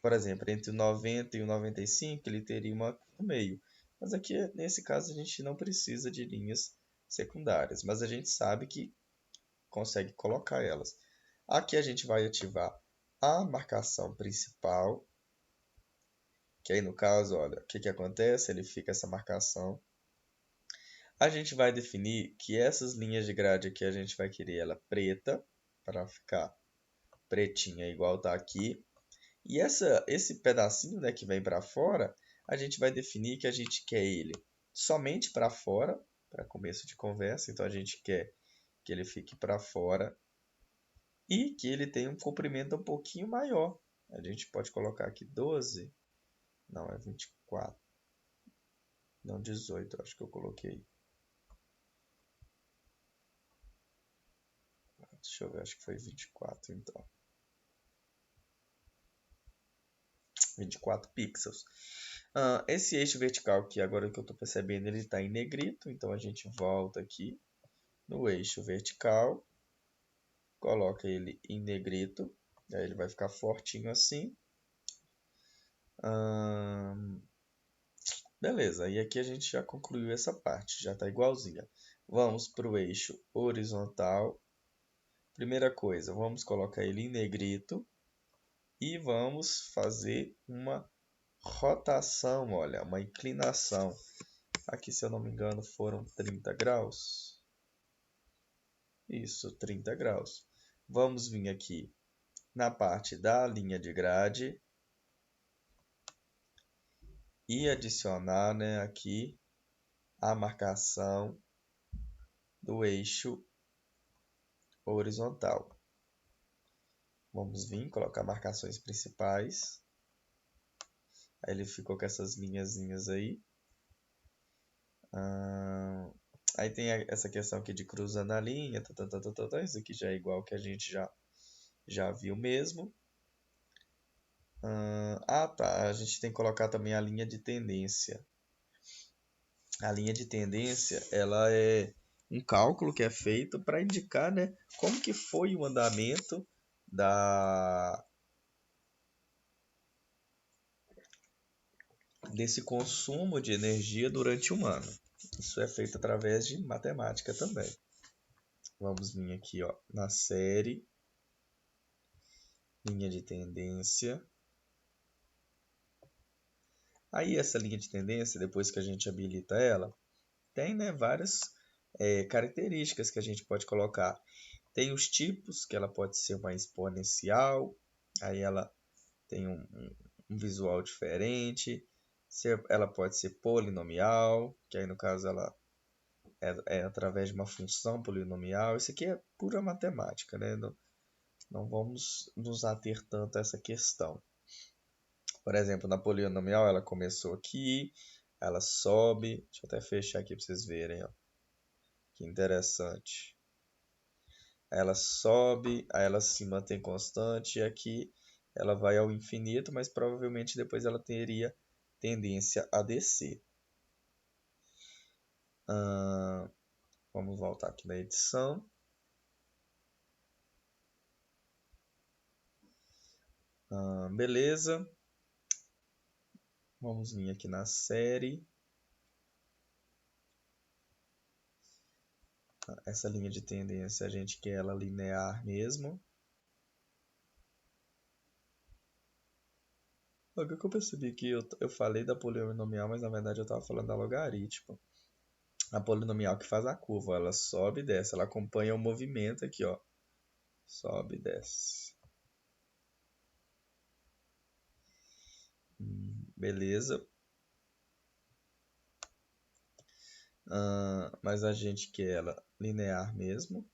Por exemplo, entre o 90 e o 95, ele teria uma no meio. Mas aqui, nesse caso, a gente não precisa de linhas secundárias, mas a gente sabe que consegue colocar elas. Aqui a gente vai ativar a marcação principal, que aí no caso, olha, o que que acontece? Ele fica essa marcação. A gente vai definir que essas linhas de grade aqui, a gente vai querer ela preta, para ficar pretinha igual está aqui. E esse pedacinho, né, que vem para fora, a gente vai definir que a gente quer ele somente para fora, para começo de conversa. Então a gente quer que ele fique para fora e que ele tenha um comprimento um pouquinho maior. A gente pode colocar aqui 12, não, é 24, não, 18, acho que eu coloquei. Deixa eu ver, acho que foi 24 então. 24 pixels. Esse eixo vertical aqui, agora que eu estou percebendo, ele está em negrito. Então a gente volta aqui no eixo vertical, coloca ele em negrito. Aí ele vai ficar fortinho assim. Beleza, e aqui a gente já concluiu essa parte, já está igualzinha. Vamos para o eixo horizontal. Primeira coisa, vamos colocar ele em negrito. E vamos fazer uma rotação, olha, uma inclinação. Aqui, se eu não me engano, foram 30 graus. Isso, 30 graus. Vamos vir aqui na parte da linha de grade e adicionar, né, aqui a marcação do eixo horizontal. Vamos vir colocar marcações principais. Aí ele ficou com essas linhazinhas aí. Aí tem essa questão aqui de cruzando a linha. Isso aqui já é igual que a gente já viu mesmo. Tá. A gente tem que colocar também a linha de tendência. A linha de tendência, ela é um cálculo que é feito para indicar, né, como que foi o andamento desse consumo de energia durante um ano. Isso é feito através de matemática também. Vamos vir aqui, ó, na série, linha de tendência. Aí essa linha de tendência, depois que a gente habilita ela, tem, né, várias características que a gente pode colocar. Tem os tipos, que ela pode ser uma exponencial, aí ela tem um visual diferente. Ela pode ser polinomial, que aí no caso ela é através de uma função polinomial. Isso aqui é pura matemática, né? Não vamos nos ater tanto a essa questão. Por exemplo, na polinomial ela começou aqui, ela sobe. Deixa eu até fechar aqui para vocês verem, ó. Que interessante. Ela sobe, aí ela se mantém constante, e aqui ela vai ao infinito, mas provavelmente depois ela teria tendência a descer. Vamos voltar aqui na edição. Beleza. Vamos vir aqui na série. Essa linha de tendência a gente quer ela linear mesmo. Agora que eu percebi que eu falei da polinomial, mas na verdade eu estava falando da logaritmo. A polinomial que faz a curva, ela sobe e desce, ela acompanha o movimento aqui, ó. Sobe e desce. Beleza. Mas a gente quer ela linear mesmo.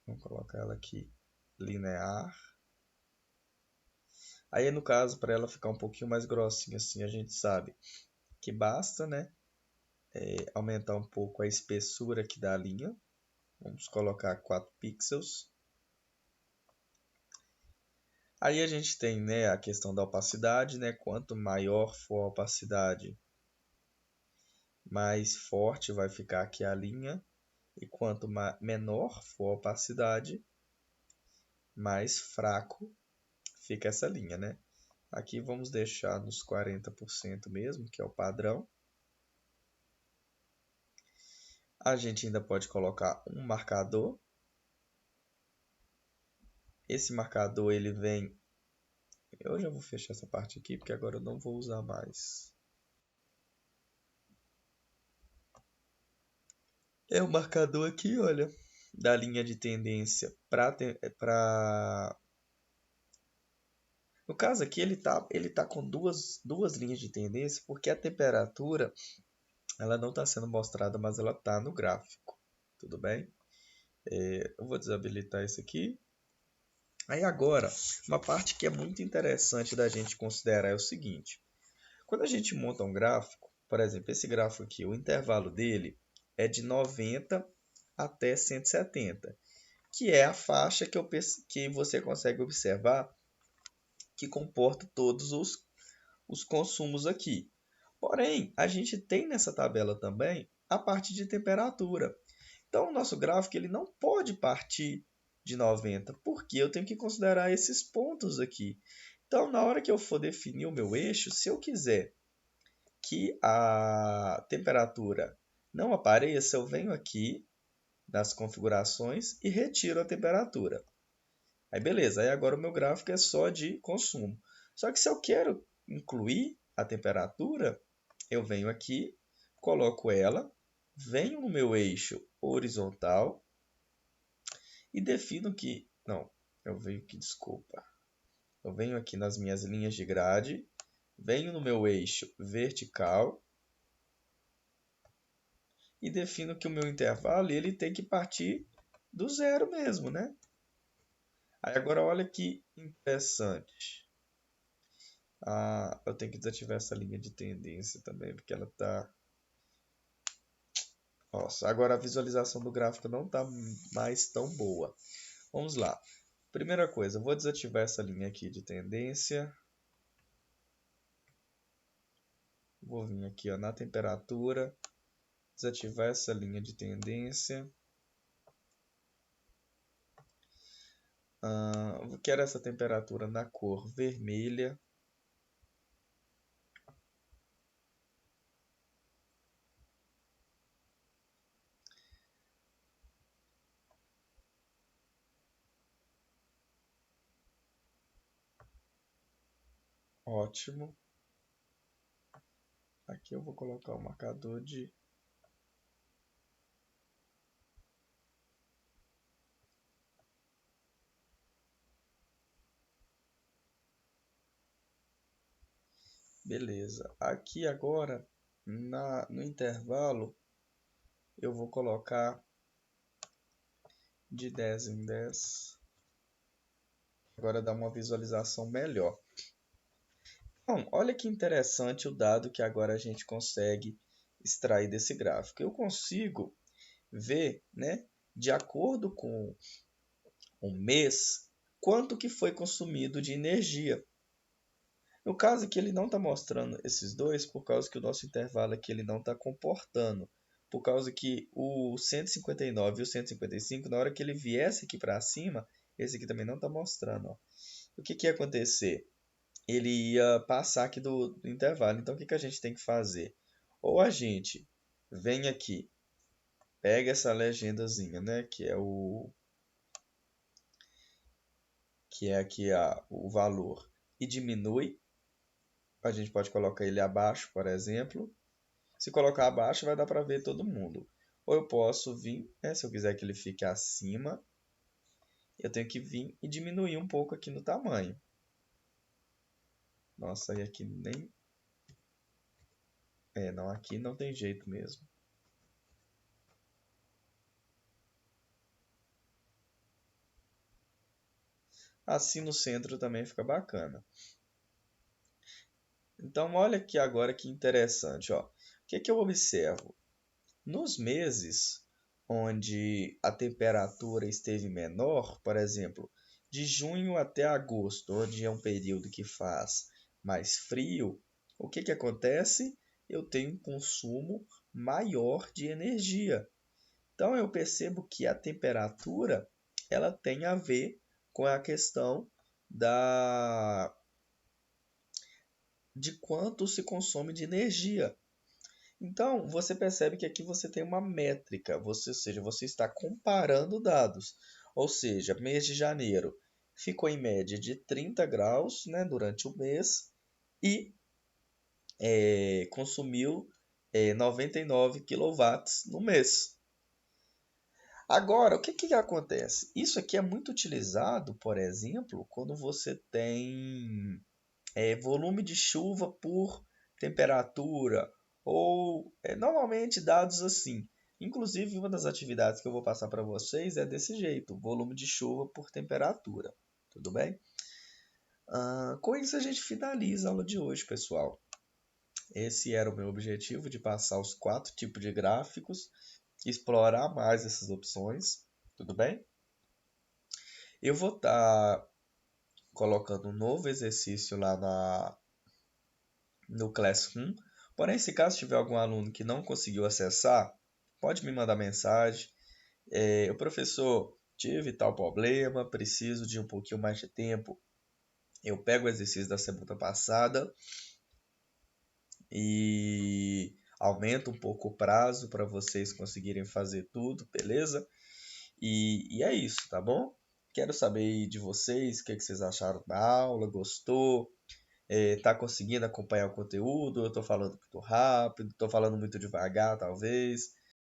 Vamos colocar ela aqui linear. Aí no caso, para ela ficar um pouquinho mais grossinha assim, a gente sabe que basta, né, aumentar um pouco a espessura aqui da linha. Vamos colocar 4 pixels. Aí a gente tem, né, a questão da opacidade, né? Quanto maior for a opacidade, mais forte vai ficar aqui a linha. E quanto menor for a opacidade, mais fraco fica essa linha, né? Aqui vamos deixar nos 40% mesmo, que é o padrão. A gente ainda pode colocar um marcador. Esse marcador ele vem... Eu já vou fechar essa parte aqui, porque agora eu não vou usar mais. É o marcador aqui, olha, da linha de tendência para... No caso aqui, ele tá com duas linhas de tendência, porque a temperatura ela não está sendo mostrada, mas ela está no gráfico. Tudo bem? Eu vou desabilitar isso aqui. Aí agora, uma parte que é muito interessante da gente considerar é o seguinte. Quando a gente monta um gráfico, por exemplo, esse gráfico aqui, o intervalo dele é de 90 até 170, que é a faixa que você consegue observar que comporta todos os consumos aqui. Porém, a gente tem nessa tabela também a parte de temperatura. Então, o nosso gráfico ele não pode partir de 90, porque eu tenho que considerar esses pontos aqui. Então, na hora que eu for definir o meu eixo, se eu quiser que a temperatura não apareça, eu venho aqui nas configurações e retiro a temperatura. Aí beleza, aí agora o meu gráfico é só de consumo. Só que se eu quero incluir a temperatura, eu venho aqui, coloco ela, venho no meu eixo horizontal e defino que... Não, eu venho aqui, desculpa. Eu venho aqui nas minhas linhas de grade, venho no meu eixo vertical e defino que o meu intervalo ele tem que partir do zero mesmo, né? Aí agora olha que interessante. Eu tenho que desativar essa linha de tendência também, porque ela está... Nossa, agora a visualização do gráfico não está mais tão boa. Vamos lá. Primeira coisa, eu vou desativar essa linha aqui de tendência. Vou vir aqui ó, na temperatura, desativar essa linha de tendência. Quero essa temperatura na cor vermelha. Ótimo. Aqui eu vou colocar o marcador de... Beleza. Aqui agora, no intervalo, eu vou colocar de 10 em 10. Agora dá uma visualização melhor. Bom, olha que interessante o dado que agora a gente consegue extrair desse gráfico. Eu consigo ver, né, de acordo com o mês, quanto que foi consumido de energia. No caso aqui ele não está mostrando esses dois, por causa que o nosso intervalo aqui ele não está comportando. Por causa que o 159 e o 155, na hora que ele viesse aqui para cima, esse aqui também não está mostrando. Ó. O que ia acontecer? Ele ia passar aqui do intervalo. Então, o que a gente tem que fazer? Ou a gente vem aqui, pega essa legendazinha, né, que é aqui o valor, e diminui. A gente pode colocar ele abaixo, por exemplo. Se colocar abaixo, vai dar para ver todo mundo. Ou eu posso vir, né, se eu quiser que ele fique acima, eu tenho que vir e diminuir um pouco aqui no tamanho. Nossa, e aqui nem... não, aqui não tem jeito mesmo. Assim no centro também fica bacana. Então, olha aqui agora que interessante. Ó. O que eu observo? Nos meses onde a temperatura esteve menor, por exemplo, de junho até agosto, onde é um período que faz mais frio, o que acontece? Eu tenho um consumo maior de energia. Então, eu percebo que a temperatura ela tem a ver com a questão de quanto se consome de energia. Então, você percebe que aqui você tem uma métrica, ou seja, você está comparando dados. Ou seja, mês de janeiro ficou em média de 30 graus, né, durante o mês e consumiu 99 quilowatts no mês. Agora, o que acontece? Isso aqui é muito utilizado, por exemplo, quando você tem volume de chuva por temperatura, ou normalmente dados assim. Inclusive, uma das atividades que eu vou passar para vocês é desse jeito, volume de chuva por temperatura. Tudo bem? Com isso a gente finaliza a aula de hoje, pessoal. Esse era o meu objetivo, de passar os 4 tipos de gráficos, explorar mais essas opções. Tudo bem? Eu vou estar colocando um novo exercício lá no Classroom. Porém, se caso tiver algum aluno que não conseguiu acessar, pode me mandar mensagem. O professor, tive tal problema, preciso de um pouquinho mais de tempo. Eu pego o exercício da semana passada e aumento um pouco o prazo para vocês conseguirem fazer tudo, beleza? E é isso, tá bom? Quero saber aí de vocês, o que que vocês acharam da aula, gostou? Tá conseguindo acompanhar o conteúdo? Eu tô falando muito rápido, tô falando muito devagar, talvez.